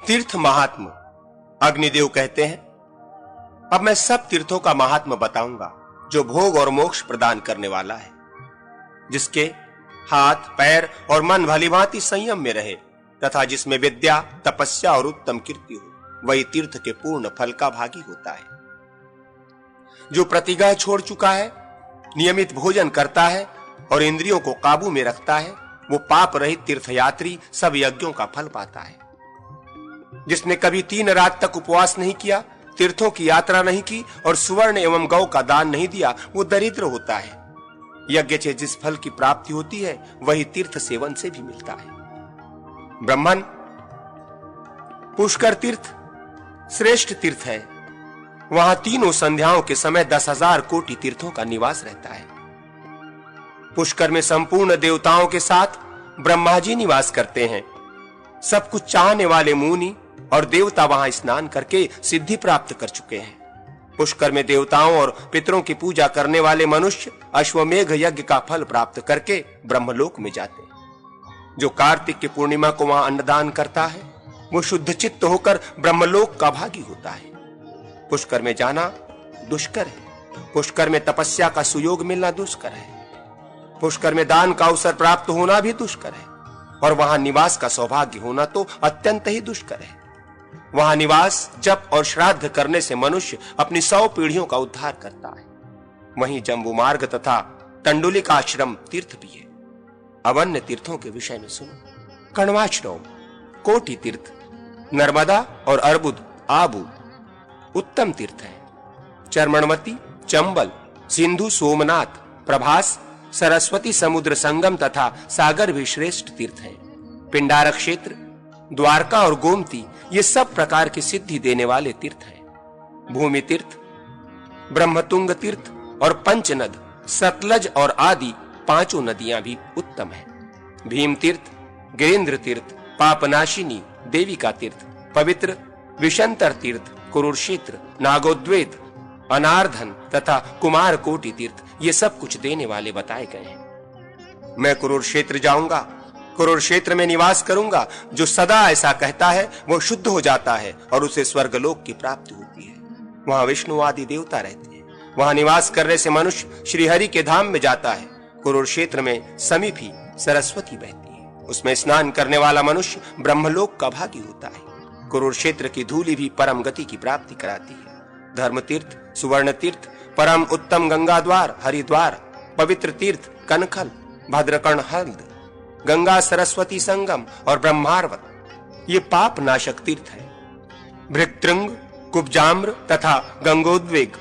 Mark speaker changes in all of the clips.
Speaker 1: तीर्थ महात्म। अग्निदेव कहते हैं, अब मैं सब तीर्थों का महात्म बताऊंगा जो भोग और मोक्ष प्रदान करने वाला है। जिसके हाथ, पैर और मन भलीभांति संयम में रहे तथा जिसमें विद्या, तपस्या और उत्तम कीर्ति हो, वही तीर्थ के पूर्ण फल का भागी होता है। जो प्रतिज्ञा छोड़ चुका है, नियमित भोजन करता है और इंद्रियों को काबू में रखता है, वो पाप रहित तीर्थयात्री सब यज्ञों का फल पाता है। जिसने कभी 3 रात तक उपवास नहीं किया, तीर्थों की यात्रा नहीं की और सुवर्ण एवं गौ का दान नहीं दिया, वो दरिद्र होता है। यज्ञ से जिस फल की प्राप्ति होती है, वही तीर्थ सेवन से भी मिलता है। ब्राह्मण, पुष्कर तीर्थ श्रेष्ठ तीर्थ है। वहां तीनों संध्याओं के समय 10,000 कोटि तीर्थों का निवास रहता है। पुष्कर में संपूर्ण देवताओं के साथ ब्रह्मा जी निवास करते हैं। सब कुछ चाहने वाले मुनि और देवता वहां स्नान करके सिद्धि प्राप्त कर चुके हैं। पुष्कर में देवताओं और पितरों की पूजा करने वाले मनुष्य अश्वमेघ यज्ञ का फल प्राप्त करके ब्रह्मलोक में जाते हैं। जो कार्तिक की पूर्णिमा को वहां अन्नदान करता है, वो शुद्ध चित्त होकर ब्रह्मलोक का भागी होता है। पुष्कर में जाना दुष्कर है। पुष्कर में तपस्या का सुयोग मिलना दुष्कर है। पुष्कर में दान का अवसर प्राप्त होना भी दुष्कर है और वहां निवास का सौभाग्य होना तो अत्यंत ही दुष्कर है। वहां निवास, जप और श्राद्ध करने से मनुष्य अपनी 100 पीढ़ियों का उद्धार करता है। वहीं जम्बू मार्ग तथा तंडुलिक आश्रम तीर्थ भी है। अब अन्य तीर्थों के विषय में सुनो। कण्वाश्रम, कोटि तीर्थ, नर्मदा और अर्बुद आबू उत्तम तीर्थ है। चर्मणवती, चंबल, सिंधु, सोमनाथ, प्रभास, सरस्वती समुद्र संगम तथा सागर भी श्रेष्ठ तीर्थ हैं। पिंडारक क्षेत्र, द्वारका और गोमती ये सब प्रकार की सिद्धि देने वाले तीर्थ हैं। भूमि तीर्थ, ब्रह्मतुंग तीर्थ और पंचनद, सतलज और आदि 5 नदियां भी उत्तम हैं। भीम तीर्थ, गिरीन्द्र तीर्थ, पापनाशिनी देविका तीर्थ, पवित्र विशंतर तीर्थ, कुरुक्षेत्र, नागोद्वेत, अनार्धन तथा कुमार कोटि तीर्थ ये सब कुछ देने वाले बताए गए हैं। मैं कुरुक्षेत्र जाऊंगा, कुरुक्षेत्र में निवास करूंगा। जो सदा ऐसा कहता है वो शुद्ध हो जाता है और उसे स्वर्गलोक की प्राप्ति होती है। वहां विष्णु आदि देवता रहते हैं। वहां निवास करने से मनुष्य श्रीहरि के धाम में जाता है। कुरुक्षेत्र में समीप ही सरस्वती बहती है। उसमें स्नान करने वाला मनुष्य ब्रह्मलोक का भागी होता है। कुरुक्षेत्र की धूलि भी परम गति की प्राप्ति कराती है। धर्म तीर्थ, सुवर्ण तीर्थ, परम उत्तम गंगा द्वार, हरिद्वार, पवित्र तीर्थ कनखल, भद्रकर्ण हल्द, गंगा सरस्वती संगम और ब्रह्मार्वत ये पाप नाशक तीर्थ है। भृगतृंग, कुब्जाम्र तथा गंगोद्वेग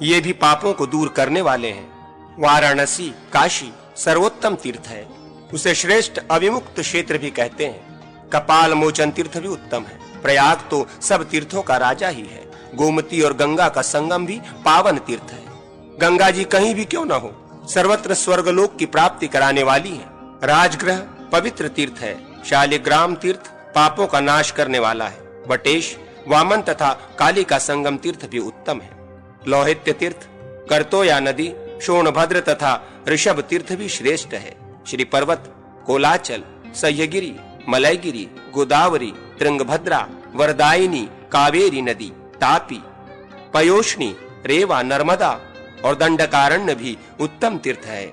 Speaker 1: ये भी पापों को दूर करने वाले हैं। वाराणसी, काशी सर्वोत्तम तीर्थ है। उसे श्रेष्ठ अविमुक्त क्षेत्र भी कहते हैं। कपाल मोचन तीर्थ भी उत्तम है। प्रयाग तो सब तीर्थों का राजा ही है। गोमती और गंगा का संगम भी पावन तीर्थ है। गंगा जी कहीं भी क्यों न हो, सर्वत्र स्वर्गलोक की प्राप्ति कराने वाली है। राजगृह पवित्र तीर्थ है। शालिग्राम तीर्थ पापों का नाश करने वाला है। बटेश, वामन तथा काली का संगम तीर्थ भी उत्तम है। लौहित्य तीर्थ, करतोया नदी, शोणभद्र तथा ऋषभ तीर्थ भी श्रेष्ठ है। श्री पर्वत, कोलाचल, सह्यगिरी, मलयगिरी, गोदावरी, तुंगभद्रा, वरदायिनी, कावेरी नदी, तापी, पयोष्णी, रेवा, नर्मदा और दंडकारण्य भी उत्तम तीर्थ है।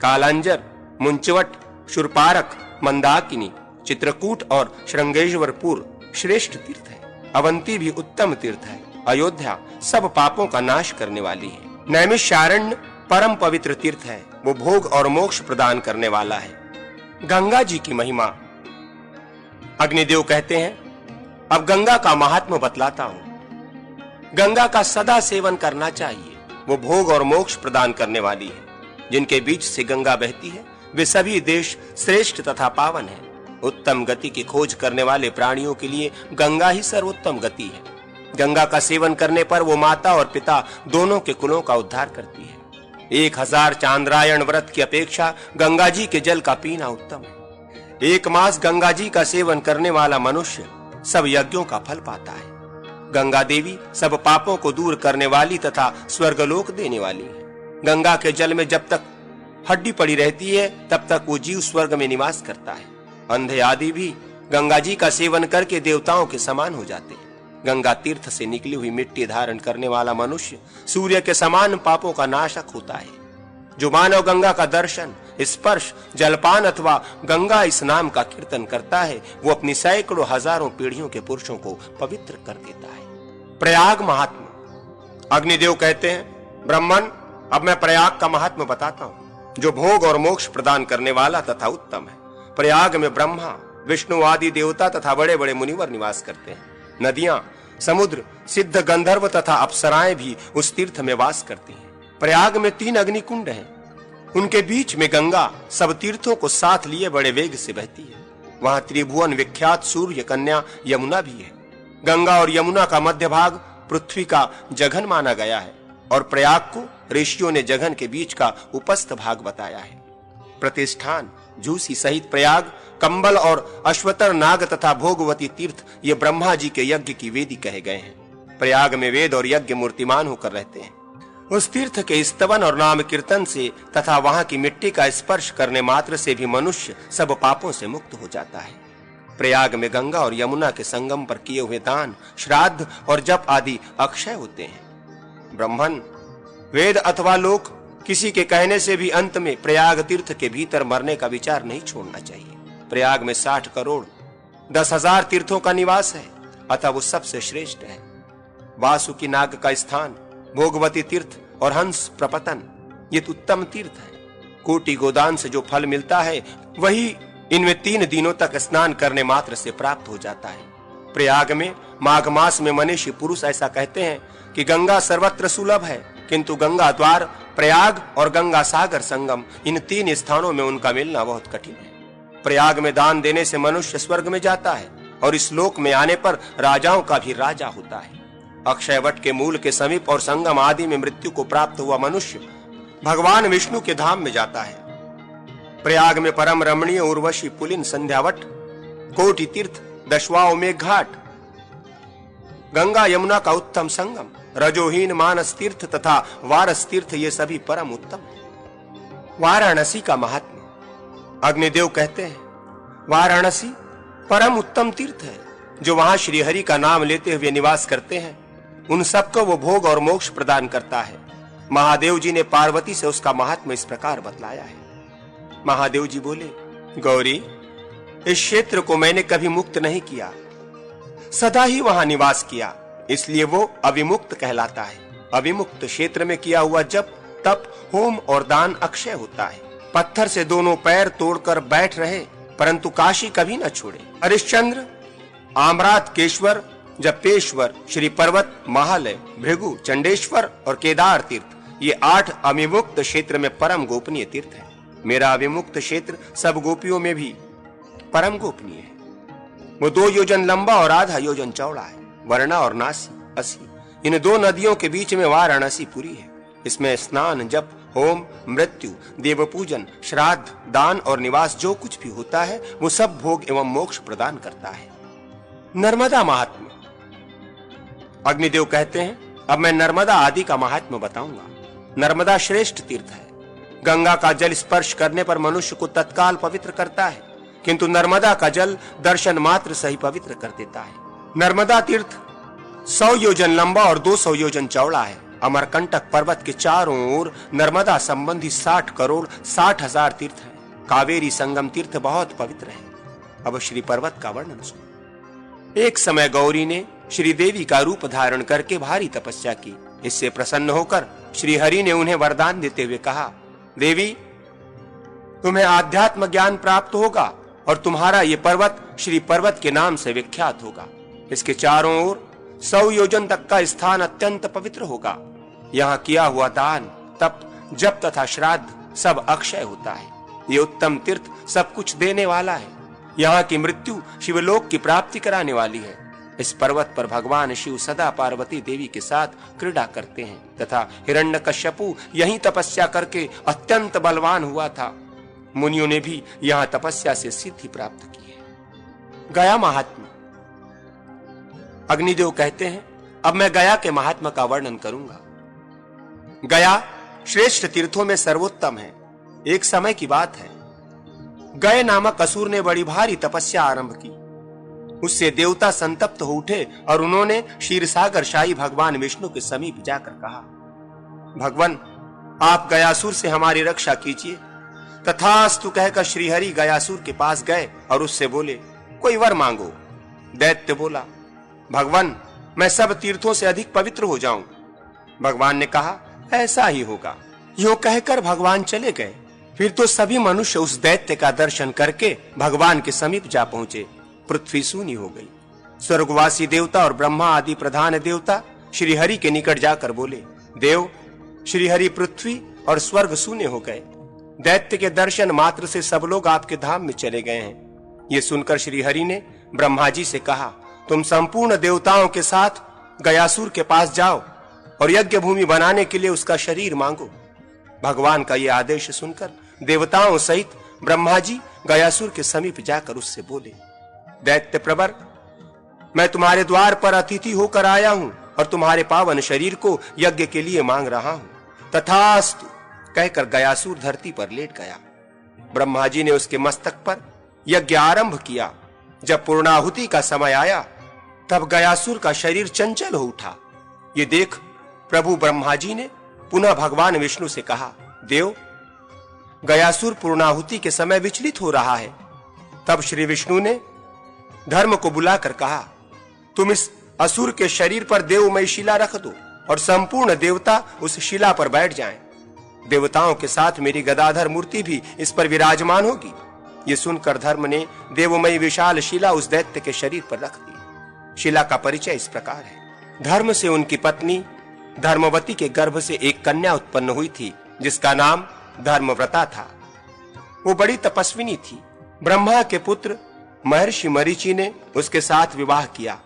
Speaker 1: कालांजर, मुंचवट, शूरपारक, मंदाकिनी, चित्रकूट और श्रृंगेश्वरपुर श्रेष्ठ तीर्थ है। अवंती भी उत्तम तीर्थ है। अयोध्या सब पापों का नाश करने वाली है। नैमिषारण्य परम पवित्र तीर्थ है। वो भोग और मोक्ष प्रदान करने वाला है। गंगा जी की महिमा। अग्निदेव कहते हैं, अब गंगा का महात्म्य बतलाता हूं। गंगा का सदा सेवन करना चाहिए। वो भोग और मोक्ष प्रदान करने वाली है। जिनके बीच से गंगा बहती है वे सभी देश श्रेष्ठ तथा पावन है। उत्तम गति की खोज करने वाले प्राणियों के लिए गंगा ही सर्वोत्तम गति है। गंगा का सेवन करने पर वो माता और पिता दोनों के कुलों का उद्धार करती है। 1000 चांद्रायण व्रत की अपेक्षा गंगा जी के जल का पीना उत्तम है। 1 मास गंगा जी का सेवन करने वाला मनुष्य सब यज्ञों का फल पाता है। गंगा देवी सब पापों को दूर करने वाली तथा स्वर्गलोक देने वाली है। गंगा के जल में जब तक हड्डी पड़ी रहती है तब तक वो जीव स्वर्ग में निवास करता है। अंधे आदि भी गंगा जी का सेवन करके देवताओं के समान हो जाते हैं। गंगा तीर्थ से निकली हुई मिट्टी धारण करने वाला मनुष्य सूर्य के समान पापों का नाशक होता है। जो मानव गंगा का दर्शन, स्पर्श, जलपान अथवा गंगा इस नाम का कीर्तन करता है, वो अपनी सैकड़ों हजारों पीढ़ियों के पुरुषों को पवित्र कर देता है। प्रयाग महात्मा। अग्निदेव कहते हैं, ब्राह्मण, अब मैं प्रयाग का महात्मा बताता हूं, जो भोग और मोक्ष प्रदान करने वाला तथा उत्तम है। प्रयाग में ब्रह्मा, विष्णु आदि देवता तथा बड़े बड़े मुनिवर निवास करते हैं। नदियां, समुद्र, सिद्ध गंधर्व तथा अप्सराएं भी उस तीर्थ में वास करती हैं। प्रयाग में 3 अग्निकुंड हैं। उनके बीच में गंगा सब तीर्थों को साथ लिए बड़े वेग से बहती है। वहां त्रिभुवन विख्यात सूर्य कन्या यमुना भी है। गंगा और यमुना का मध्य भाग पृथ्वी का जघन माना गया है और प्रयाग को ऋषियों ने जघन के बीच का उपस्थ भाग बताया है। प्रतिष्ठान, झूसी सहित प्रयाग, कंबल और अश्वतर नाग तथा भोगवती तीर्थ ये ब्रह्मा जी के यज्ञ की वेदी कहे गए हैं। प्रयाग में वेद और यज्ञ मूर्तिमान होकर रहते हैं। उस तीर्थ के स्तवन और नाम कीर्तन से तथा वहां की मिट्टी का स्पर्श करने मात्र से भी मनुष्य सब पापों से मुक्त हो जाता है। प्रयाग में गंगा और यमुना के संगम पर किए हुए दान, श्राद्ध और जप आदि अक्षय होते हैं। ब्राह्मण, वेद अथवा लोक किसी के कहने से भी अंत में प्रयाग तीर्थ के भीतर मरने का विचार नहीं छोड़ना चाहिए। प्रयाग में 60 करोड़ 10,000 तीर्थों का निवास है, अतः वो सबसे श्रेष्ठ है। वासुकी नाग का स्थान, भोगवती तीर्थ और हंस प्रपतन ये उत्तम तीर्थ है। कोटि गोदान से जो फल मिलता है वही इनमें 3 दिनों तक स्नान करने मात्र से प्राप्त हो जाता है। प्रयाग में माघ मास में मनीषी पुरुष ऐसा कहते हैं कि गंगा सर्वत्र सुलभ है, किंतु गंगा द्वार, प्रयाग और गंगा सागर संगम इन 3 स्थानों में उनका मिलना बहुत कठिन है। प्रयाग में दान देने से मनुष्य स्वर्ग में जाता है और इस लोक में आने पर राजाओं का भी राजा होता है। अक्षयवट के मूल के समीप और संगम आदि में मृत्यु को प्राप्त हुआ मनुष्य भगवान विष्णु के धाम में जाता है। प्रयाग में परम रमणीय उर्वशी पुलिन संध्यावट, कोटि तीर्थ, दशवाओं में घाट, गंगा यमुना का उत्तम संगम, रजोहीन मानस तीर्थ तथा वारस तीर्थ ये सभी परम उत्तम है। वाराणसी का महात्मा। अग्निदेव कहते हैं, वाराणसी परम उत्तम तीर्थ है। जो वहां श्री हरि का नाम लेते हुए निवास करते हैं उन सबको वो भोग और मोक्ष प्रदान करता है। महादेव जी ने पार्वती से उसका महात्मा इस प्रकार बतलाया है। महादेव जी बोले, गौरी, इस क्षेत्र को मैंने कभी मुक्त नहीं किया, सदा ही वहां निवास किया, इसलिए वो अविमुक्त कहलाता है। अविमुक्त क्षेत्र में किया हुआ जप, तप, होम और दान अक्षय होता है। पत्थर से दोनों पैर तोड़कर बैठ रहे परंतु काशी कभी न छोड़े। हरिश्चंद्र, आम्रात केश्वर, जपेश्वर, श्री पर्वत, महालय, भृगु, चंडेश्वर और केदार तीर्थ ये 8 अविमुक्त क्षेत्र में परम गोपनीय तीर्थ है। मेरा अविमुक्त क्षेत्र सब गोपियों में भी परम गोपनीय है। वो 2 योजन लंबा और आधा योजन चौड़ा है। वर्णा और नासी, असी इन 2 नदियों के बीच में वाराणसी पुरी है। इसमें स्नान, जप, होम, मृत्यु, देव पूजन, श्राद्ध, दान और निवास जो कुछ भी होता है वो सब भोग एवं मोक्ष प्रदान करता है। नर्मदा महात्म्य। अग्निदेव कहते हैं, अब मैं नर्मदा आदि का महात्म्य बताऊंगा। नर्मदा श्रेष्ठ तीर्थ है। गंगा का जल स्पर्श करने पर मनुष्य को तत्काल पवित्र करता है, किंतु नर्मदा का जल दर्शन मात्र से ही पवित्र कर देता है। नर्मदा तीर्थ 100 योजन लंबा और 200 योजन चौड़ा है। अमरकंटक पर्वत के चारों ओर नर्मदा संबंधी 60 करोड़ 60,000 तीर्थ हैं। कावेरी संगम तीर्थ बहुत पवित्र है। अब श्री पर्वत का वर्णन सुनो। एक समय गौरी ने श्री देवी का रूप धारण करके भारी तपस्या की। इससे प्रसन्न होकर श्री हरि ने उन्हें वरदान देते हुए कहा, देवी, तुम्हें आध्यात्म ज्ञान प्राप्त होगा और तुम्हारा ये पर्वत श्री पर्वत के नाम से विख्यात होगा। इसके चारों ओर 100 योजन तक का स्थान अत्यंत पवित्र होगा। यहाँ किया हुआ दान, तप, जप तथा श्राद्ध सब अक्षय होता है। ये उत्तम तीर्थ सब कुछ देने वाला है। यहाँ की मृत्यु शिवलोक की प्राप्ति कराने वाली है। इस पर्वत पर भगवान शिव सदा पार्वती देवी के साथ क्रीड़ा करते हैं तथा हिरण्यकश्यपु यहीं तपस्या करके अत्यंत बलवान हुआ था। मुनियों ने भी यहाँ तपस्या से सिद्धि प्राप्त की है। गया महात्मा। अग्निदेव कहते हैं, अब मैं गया के महात्मा का वर्णन करूंगा। गया श्रेष्ठ तीर्थों में सर्वोत्तम है। एक समय की बात है, गय नामक असुर ने बड़ी भारी तपस्या आरंभ की। उससे देवता संतप्त हो उठे और उन्होंने क्षीरसागर शाही भगवान विष्णु के समीप जाकर कहा, भगवान, आप गयासुर से हमारी रक्षा कीजिए। तथास्तु कहकर श्रीहरि गयासुर के पास गए और उससे बोले, कोई वर मांगो। दैत्य बोला, भगवान, मैं सब तीर्थों से अधिक पवित्र हो जाऊं। भगवान ने कहा, ऐसा ही होगा। यूं कहकर भगवान चले गए। फिर तो सभी मनुष्य उस दैत्य का दर्शन करके भगवान के समीप जा पहुंचे। पृथ्वी सूनी हो गई। स्वर्गवासी देवता और ब्रह्मा आदि प्रधान देवता श्रीहरि के निकट जाकर बोले, देव, श्रीहरि पृथ्वी और स्वर्ग सूने हो गए। दैत्य के दर्शन मात्र से सब लोग आपके धाम में चले गए हैं। ये सुनकर श्रीहरि ने ब्रह्मा जी से कहा, तुम संपूर्ण देवताओं के साथ गयासुर के पास जाओ और यज्ञ भूमि बनाने के लिए उसका शरीर मांगो। भगवान का यह आदेश सुनकर देवताओं सहित ब्रह्मा जी गयासुर के समीप जाकर उससे बोले, दैत्य प्रवर, मैं तुम्हारे द्वार पर अतिथि होकर आया हूं और तुम्हारे पावन शरीर को यज्ञ के लिए मांग रहा हूं। तथास्तु कहकर गयासुर धरती पर लेट गया। ब्रह्मा जी ने उसके मस्तक पर यज्ञ आरंभ किया। जब पूर्णाहुति का समय आया तब गयासुर का शरीर चंचल हो उठा। ये देख प्रभु ब्रह्मा जी ने पुनः भगवान विष्णु से कहा, देव, गयासुर पूर्णाहुति के समय विचलित हो रहा है। तब श्री विष्णु ने धर्म को बुलाकर कहा, तुम इस असुर के शरीर पर देवमय शिला रख दो और संपूर्ण देवता उस शिला पर बैठ जाएं। देवताओं के साथ मेरी गदाधर मूर्ति भी इस पर विराजमान होगी। ये सुनकर धर्म ने देवमयी विशाल शिला उस दैत्य के शरीर पर रख दी। शिला का परिचय इस प्रकार है। धर्म से उनकी पत्नी धर्मवती के गर्भ से एक कन्या उत्पन्न हुई थी जिसका नाम धर्मव्रता था। वो बड़ी तपस्विनी थी। ब्रह्मा के पुत्र महर्षि मरीचि ने उसके साथ विवाह किया।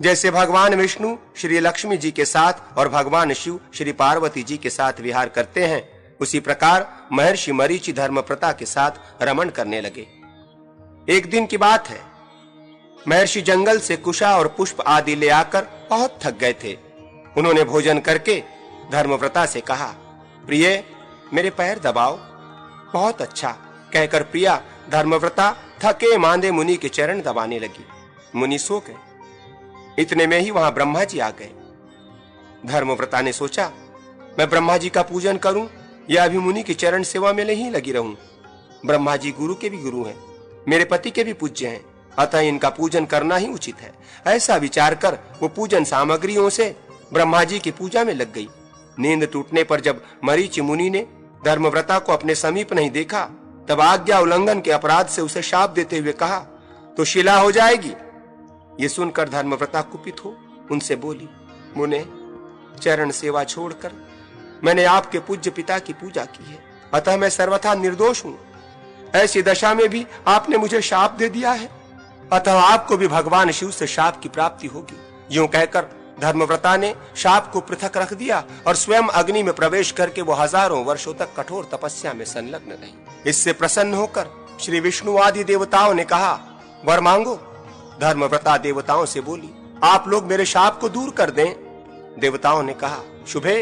Speaker 1: जैसे भगवान विष्णु श्री लक्ष्मी जी के साथ और भगवान शिव श्री पार्वती जी के साथ विहार करते हैं, उसी प्रकार महर्षि मरीचि धर्मव्रता के साथ रमण करने लगे। एक दिन की बात है, महर्षि जंगल से कुशा और पुष्प आदि ले आकर बहुत थक गए थे। उन्होंने भोजन करके धर्मव्रता से कहा, प्रिय, मेरे पैर दबाओ। बहुत अच्छा कहकर प्रिया धर्मव्रता थके मांदे मुनि के चरण दबाने लगी। मुनि सो गए। इतने में ही वहां ब्रह्मा जी आ गए। धर्मव्रता ने सोचा, मैं ब्रह्मा जी का पूजन करूं या अभी मुनि की चरण सेवा में नहीं लगी रहूं। ब्रह्मा जी गुरु के भी गुरु हैं, मेरे पति के भी पूज्य हैं, अतः इनका पूजन करना ही उचित है। ऐसा विचार कर वो पूजन सामग्रियों से ब्रह्मा जी की पूजा में लग गई। नींद टूटने पर जब मरीचि मुनि ने धर्मव्रता को अपने समीप नहीं देखा, तब आज्ञा उल्लंघन के अपराध से उसे शाप देते हुए कहा, तो शिला हो जाएगी। ये सुनकर धर्मव्रता कुपित हो उनसे बोली, मुने, चरण सेवा छोड़कर मैंने आपके पूज्य पिता की पूजा की है, अतः मैं सर्वथा निर्दोष हूं। ऐसी दशा में भी आपने मुझे शाप दे दिया है, अतः आपको भी भगवान शिव से शाप की प्राप्ति होगी। यूं कहकर धर्मव्रता ने शाप को पृथक रख दिया और स्वयं अग्नि में प्रवेश करके वो हजारों वर्षों तक कठोर तपस्या में संलग्न रही। इससे प्रसन्न होकर श्री विष्णु आदि देवताओं ने कहा, वर मांगो। धर्मव्रता देवताओं से बोली, आप लोग मेरे शाप को दूर कर दें। देवताओं ने कहा, शुभे,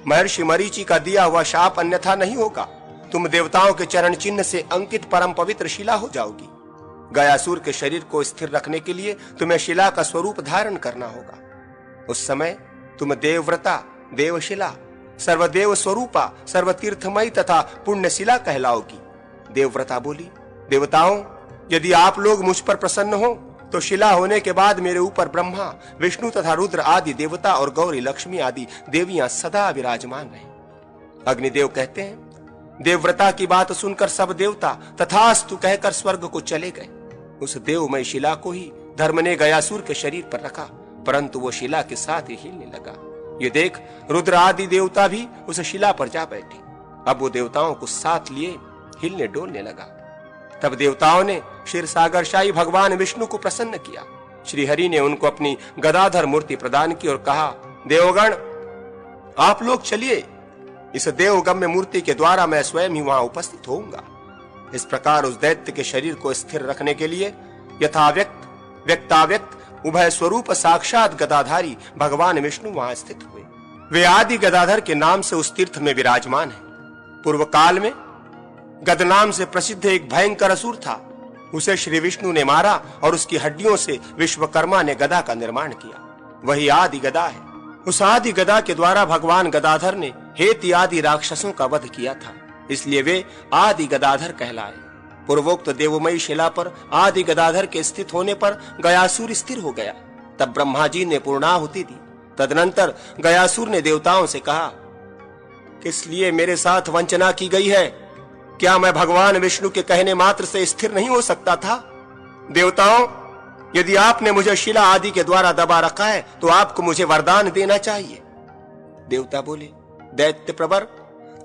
Speaker 1: महर्षि मरीचि का दिया हुआ शाप अन्यथा नहीं होगा। तुम देवताओं के चरण चिन्ह से अंकित परम पवित्र शिला हो जाओगी। गयासुर के शरीर को स्थिर रखने के लिए तुम्हें शिला का स्वरूप धारण करना होगा। उस समय तुम देवव्रता, देवशिला, सर्वदेव स्वरूपा, सर्वतीर्थमयी तथा पुण्यशिला कहलाओगी। देवव्रता बोली, देवताओं, यदि आप लोग मुझ पर प्रसन्न हो तो शिला होने के बाद मेरे ऊपर ब्रह्मा, विष्णु तथा रुद्र आदि देवता और गौरी लक्ष्मी आदि देवियां सदा विराजमान रहे। अग्निदेव कहते हैं, देवव्रता की बात सुनकर सब देवता तथास्तु कहकर स्वर्ग को चले गए। उस देवमय शिला को ही धर्म ने गयासुर के शरीर पर रखा, परंतु वो शिला के साथ ही हिलने लगा। ये देख रुद्र आदि देवता भी उस शिला पर जा बैठे। अब वो देवताओं को साथ लिए हिलने डोलने लगा। तब देवताओं ने क्षीरसागर शाही भगवान विष्णु को प्रसन्न किया। श्री हरि ने उनको अपनी गदाधर मूर्ति प्रदान की और कहा, देवगण, आप लोग चलिए, इस देवगम्य मूर्ति के द्वारा मैं स्वयं ही वहां उपस्थित होऊंगा। इस प्रकार उस दैत्य के शरीर को स्थिर रखने के लिए यथाव्यक्त व्यक्ताव्यक्त उभय स्वरूप साक्षात गदाधारी भगवान विष्णु वहां स्थित हुए। वे आदि गदाधर के नाम से उस तीर्थ में विराजमान है। पूर्व काल में गद नाम से प्रसिद्ध एक भयंकर असुर था। उसे श्री विष्णु ने मारा और उसकी हड्डियों से विश्वकर्मा ने गदा का निर्माण किया। वही आदि गदा है। उस आदि गदा के द्वारा भगवान गदाधर ने हेति आदि राक्षसों का वध किया था, इसलिए वे आदि गदाधर कहलाए। पूर्वोक्त देवमयी शिला पर आदि गदाधर के स्थित होने पर गयासुर स्थिर हो गया। तब ब्रह्मा जी ने पूर्णाहुति दी। तदनंतर गयासुर ने देवताओं से कहा, किस लिए मेरे साथ वंचना की गई है? क्या मैं भगवान विष्णु के कहने मात्र से स्थिर नहीं हो सकता था? देवताओं, यदि आपने मुझे शिला आदि के द्वारा दबा रखा है तो आपको मुझे वरदान देना चाहिए। देवता बोले, दैत्य प्रवर,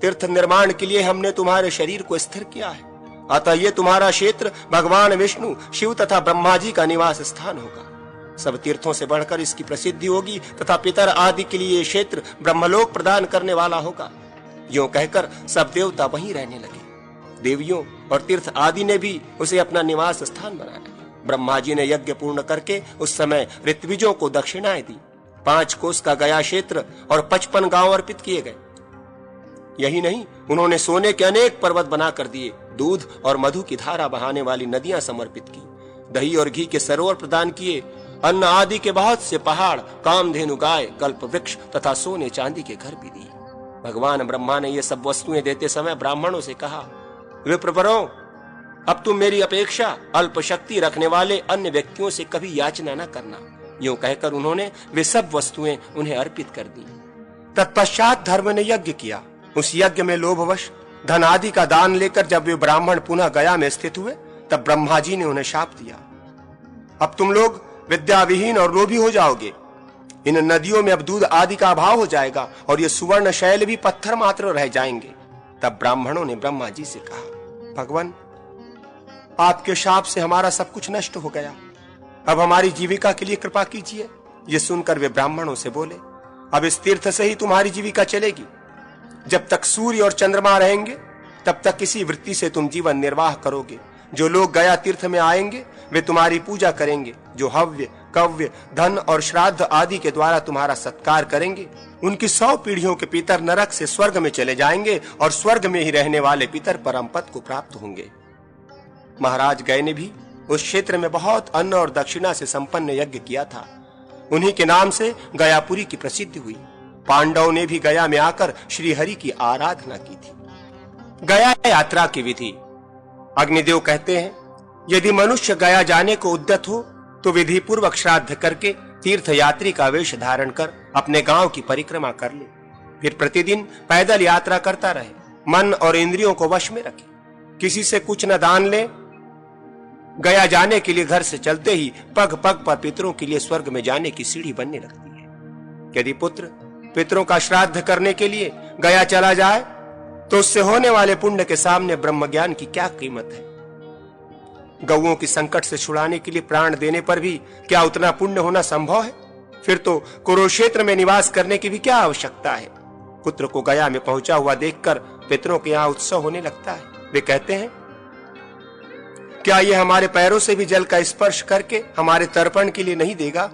Speaker 1: तीर्थ निर्माण के लिए हमने तुम्हारे शरीर को स्थिर किया है, अतः ये तुम्हारा क्षेत्र भगवान विष्णु, शिव तथा ब्रह्मा जी का निवास स्थान होगा। सब तीर्थों से बढ़कर इसकी प्रसिद्धि होगी तथा पितर आदि के लिए ये क्षेत्र ब्रह्मलोक प्रदान करने वाला होगा। यूं कहकर सब देवता वहीं रहने लगे। देवियों और तीर्थ आदि ने भी उसे अपना निवास स्थान बनाया। ब्रह्मा जी ने यज्ञ पूर्ण करके उस समय ऋत्विजों को दक्षिणाएं दी। 5 कोस का गया क्षेत्र और 55 गांव अर्पित किए गए। यही नहीं, उन्होंने सोने के अनेक पर्वत बनाकर दिए, दूध और मधु की धारा बहाने वाली नदियां समर्पित की, दही और घी के सरोवर प्रदान किए, अन्न आदि के बहुत से पहाड़, कामधेनु गाय, कल्प वृक्ष तथा सोने चांदी के घर भी दिए। भगवान ब्रह्मा ने ये सब वस्तुएं देते समय ब्राह्मणों से कहा, विप्रवरों, अब तुम मेरी अपेक्षा अल्प शक्ति रखने वाले अन्य व्यक्तियों से कभी याचना न करना। यूं कहकर उन्होंने वे सब वस्तुएं उन्हें अर्पित कर दी। तत्पश्चात धर्म ने यज्ञ किया। उस यज्ञ में लोभवश धन आदि का दान लेकर जब वे ब्राह्मण पुनः गया में स्थित हुए, तब ब्रह्मा जी ने उन्हें शाप दिया, अब तुम लोग विद्याविहीन और लोभी हो जाओगे। इन नदियों में अब दूध आदि का अभाव हो जाएगा और ये सुवर्ण शैल भी पत्थर मात्र रह जाएंगे। तब ब्राह्मणों ने ब्रह्मा जी से कहा, भगवान, आपके शाप से हमारा सब कुछ नष्ट हो गया, अब हमारी जीविका के लिए कृपा कीजिए। ये सुनकर वे ब्राह्मणों से बोले, अब इस तीर्थ से ही तुम्हारी जीविका चलेगी। जब तक सूर्य और चंद्रमा रहेंगे तब तक इसी वृत्ति से तुम जीवन निर्वाह करोगे। जो लोग गया तीर्थ में आएंगे वे तुम्हारी पूजा करेंगे। जो हव्य, कव्य, धन और श्राद्ध आदि के द्वारा तुम्हारा सत्कार करेंगे, उनकी 100 पीढ़ियों के पितर नरक से स्वर्ग में चले जाएंगे और स्वर्ग में ही रहने वाले पितर परम पद को प्राप्त होंगे। महाराज गय ने भी उस क्षेत्र में बहुत अन्न और दक्षिणा से संपन्न यज्ञ किया था। उन्हीं के नाम से गयापुरी की प्रसिद्धि हुई। पांडवों ने भी गया में आकर श्री हरि की आराधना की थी। गया यात्रा की विधि। अग्निदेव कहते हैं, यदि मनुष्य गया जाने को उद्यत हो तो विधि पूर्वक श्राद्ध करके तीर्थ यात्री का वेश धारण कर अपने गांव की परिक्रमा कर ले, फिर प्रतिदिन पैदल यात्रा करता रहे, मन और इंद्रियों को वश में रखे, किसी से कुछ न दान ले। गया जाने के लिए घर से चलते ही पग पग पर पितरों के लिए स्वर्ग में जाने की सीढ़ी बनने लगती है। यदि पुत्र पितरों का श्राद्ध करने के लिए गया चला जाए तो उससे होने वाले पुण्य के सामने ब्रह्म ज्ञान की क्या कीमत है। गौओं की संकट से छुड़ाने के लिए प्राण देने पर भी क्या उतना पुण्य होना संभव है? फिर तो कुरुक्षेत्र में निवास करने की भी क्या आवश्यकता है। पुत्र को गया में पहुंचा हुआ देखकर पितरों के यहाँ उत्सव होने लगता है। वे कहते हैं, क्या ये हमारे पैरों से भी जल का स्पर्श करके हमारे तर्पण के लिए नहीं देगा?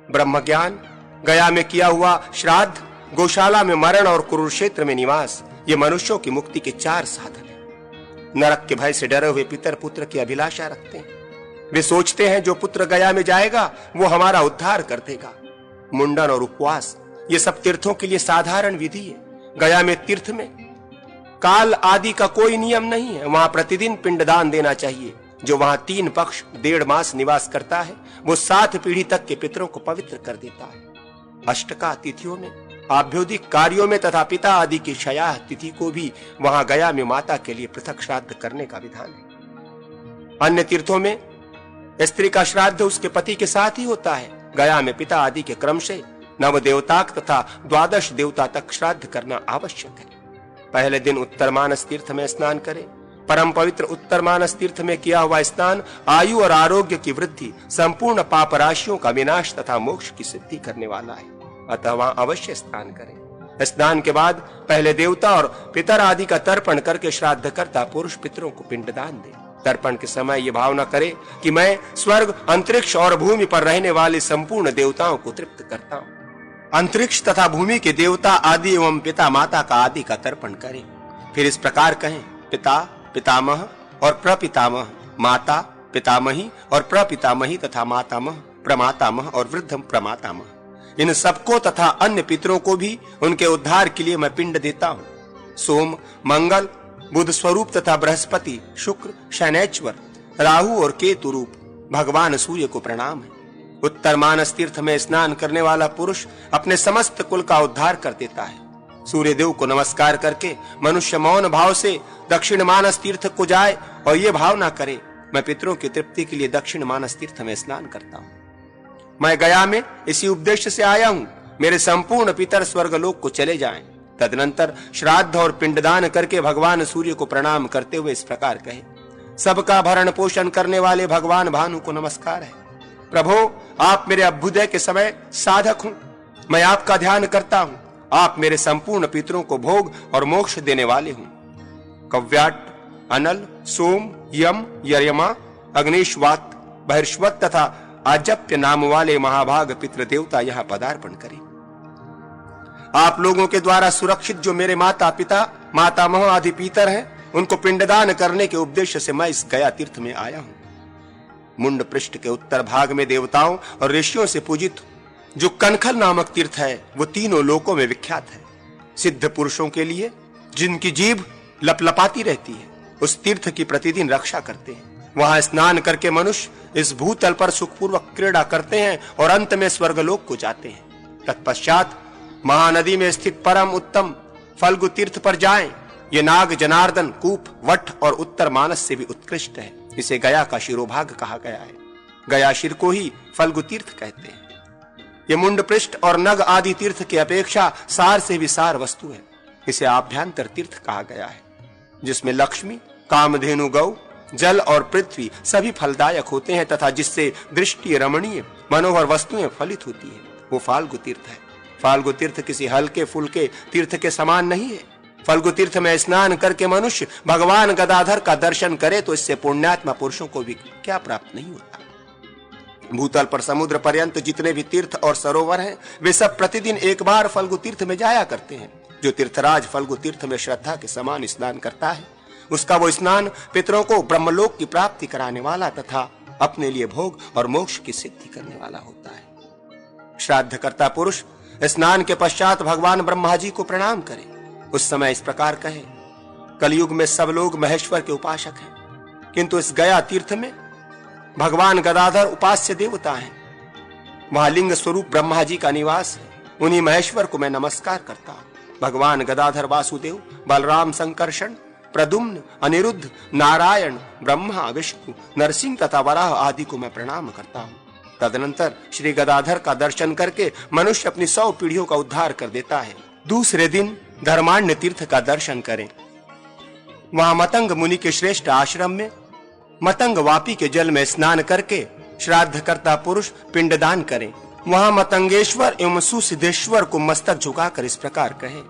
Speaker 1: ब्रह्म ज्ञान, गया में किया हुआ श्राद्ध, गौशाला में मरण और कुरुक्षेत्र में निवास, ये मनुष्यों की मुक्ति के 4 साधन हैं। नरक के भय से डरे हुए पितर पुत्र की अभिलाषा रखते हैं। वे सोचते हैं जो पुत्र गया में जाएगा वो हमारा उद्धार कर देगा। मुंडन और उपवास, ये सब तीर्थों के लिए साधारण विधि है। गया में तीर्थ में काल आदि का कोई नियम नहीं है। वहां प्रतिदिन पिंडदान देना चाहिए। जो वहां 3 पक्ष 1.5 मास निवास करता है वो 7 पीढ़ी तक के पितरों को पवित्र कर देता है। अष्टका तिथियों में, आभ्योदिक कार्यों में तथा पिता आदि की क्षयाह तिथि को भी वहां गया में माता के लिए पृथक श्राद्ध करने का विधान है। अन्य तीर्थों में स्त्री का श्राद्ध उसके पति के साथ ही होता है। गया में पिता आदि के क्रम से नवदेवताक तथा 12 देवता तक श्राद्ध करना आवश्यक है। पहले दिन उत्तरमानस तीर्थ में स्नान करें। परम पवित्र उत्तरमानस तीर्थ में किया हुआ स्नान आयु और आरोग्य की वृद्धि, संपूर्ण पाप राशियों का विनाश तथा मोक्ष की सिद्धि करने वाला है। अतः वहां अवश्य स्नान करें। स्नान के बाद पहले देवता और पितर आदि का तर्पण करके श्राद्ध करता पुरुष पितरों को पिंडदान दे। तर्पण के समय ये भावना करे कि मैं स्वर्ग, अंतरिक्ष और भूमि पर रहने वाले संपूर्ण देवताओं को तृप्त करता हूँ। अंतरिक्ष तथा भूमि के देवता आदि एवं पिता माता का आदि का तर्पण करें। फिर इस प्रकार कहें, पिता, पितामह और प्रपितामह, माता, पितामही और प्रपितामही तथा मातामह, प्रमातामह और वृद्धम प्रमातामह, इन सबको तथा अन्य पितरों को भी उनके उद्धार के लिए मैं पिंड देता हूँ। सोम, मंगल, बुध स्वरूप तथा बृहस्पति, शुक्र, शनैश्वर, राहु और केतु रूप भगवान सूर्य को प्रणाम है। उत्तर मानस तीर्थ में स्नान करने वाला पुरुष अपने समस्त कुल का उद्धार कर देता है। सूर्य देव को नमस्कार करके मनुष्य मौन भाव से दक्षिण मानस तीर्थ को जाए और ये भावना करे, मैं पितरों की तृप्ति के लिए दक्षिण मानस तीर्थ में स्नान करता हूँ। मैं गया में इसी उद्देश्य से आया हूँ, मेरे संपूर्ण पितर स्वर्गलोक को चले जाएं। तदनंतर श्राद्ध और पिंडदान करके भगवान सूर्य को प्रणाम करते हुए इस प्रकार कहे, सबका भरण पोषण करने वाले भगवान भानु को नमस्कार है। प्रभो, आप मेरे अभ्युदय के समय साधक हूं, मैं आपका ध्यान करता हूं। आप मेरे संपूर्ण पितरों को भोग और मोक्ष देने वाले हूं। कव्याट, अनल, सोम, यम, यरमा, अग्निश्वात, बहिर्श्वत तथा आजप्य नाम वाले महाभाग पितृ देवता यहाँ पदार्पण करें। आप लोगों के द्वारा सुरक्षित जो मेरे माता पिता, मातामह आदि पितर हैं, उनको पिंडदान करने के उद्देश्य से मैं इस गया तीर्थ में आया हूं। मुंड पृष्ठ के उत्तर भाग में देवताओं और ऋषियों से पूजित जो कनखल नामक तीर्थ है, वो तीनों लोकों में विख्यात है। सिद्ध पुरुषों के लिए जिनकी जीभ लपलपाती रहती है, उस तीर्थ की प्रतिदिन रक्षा करते हैं। वहां स्नान करके मनुष्य इस भूतल पर सुखपूर्वक क्रीड़ा करते हैं और अंत में स्वर्गलोक को जाते हैं। तत्पश्चात महानदी में स्थित परम उत्तम फल्गु तीर्थ पर जाएं। ये नाग, जनार्दन, कूप, वट और उत्तर मानस से भी उत्कृष्ट है। इसे गया का शिरोभाग कहा गया है। गया शिर को ही फल्गु तीर्थ कहते हैं। ये मुंड पृष्ठ और नग आदि तीर्थ की अपेक्षा सार से भी सार वस्तु है। इसे आभ्यंतर तीर्थ कहा गया है, जिसमें लक्ष्मी, कामधेनु, गौ, जल और पृथ्वी सभी फलदायक होते हैं तथा जिससे दृष्टि रमणीय मनोहर वस्तुएं फलित होती है, वो फाल्गु तीर्थ है। फाल्गु तीर्थ किसी हल्के फुल्के तीर्थ के समान नहीं है। फल्गु तीर्थ में स्नान करके मनुष्य भगवान गदाधर का दर्शन करे तो इससे पुण्यात्मा पुरुषों को भी क्या प्राप्त नहीं होता। भूतल पर समुद्र पर्यंत जितने भी तीर्थ और सरोवर हैं, वे सब प्रतिदिन एक बार फल्गु तीर्थ में जाया करते हैं। जो तीर्थराज फल्गु तीर्थ में श्रद्धा के समान स्नान करता है, उसका वो स्नान पितरों को ब्रह्मलोक की प्राप्ति कराने वाला तथा अपने लिए भोग और मोक्ष की सिद्धि करने वाला होता है। श्राद्ध करता पुरुष स्नान के पश्चात भगवान ब्रह्मा जी को प्रणाम करे। उस समय इस प्रकार कहे, कलयुग में सब लोग महेश्वर के उपासक हैं, किंतु इस गया तीर्थ में भगवान गदाधर उपास्य देवता हैं। वहां लिंग स्वरूप ब्रह्मा जी का निवास है। उन्हीं महेश्वर को मैं नमस्कार करता हूं। भगवान गदाधर, वासुदेव, बलराम, संकर्षण, प्रद्युम्न, अनिरुद्ध, नारायण, ब्रह्मा, विष्णु, नरसिंह तथा वराह आदि को मैं प्रणाम करता हूं। तदनंतर श्री गदाधर का दर्शन करके मनुष्य अपनी 100 पीढ़ियों का उद्धार कर देता है। दूसरे दिन धर्माण्य तीर्थ का दर्शन करें। वहां मतंग मुनि के श्रेष्ठ आश्रम में मतंग वापी के जल में स्नान करके श्राद्ध करता पुरुष पिंडदान करें। वहां मतंगेश्वर एवं सुसिद्धेश्वर को मस्तक झुकाकर इस प्रकार कहे,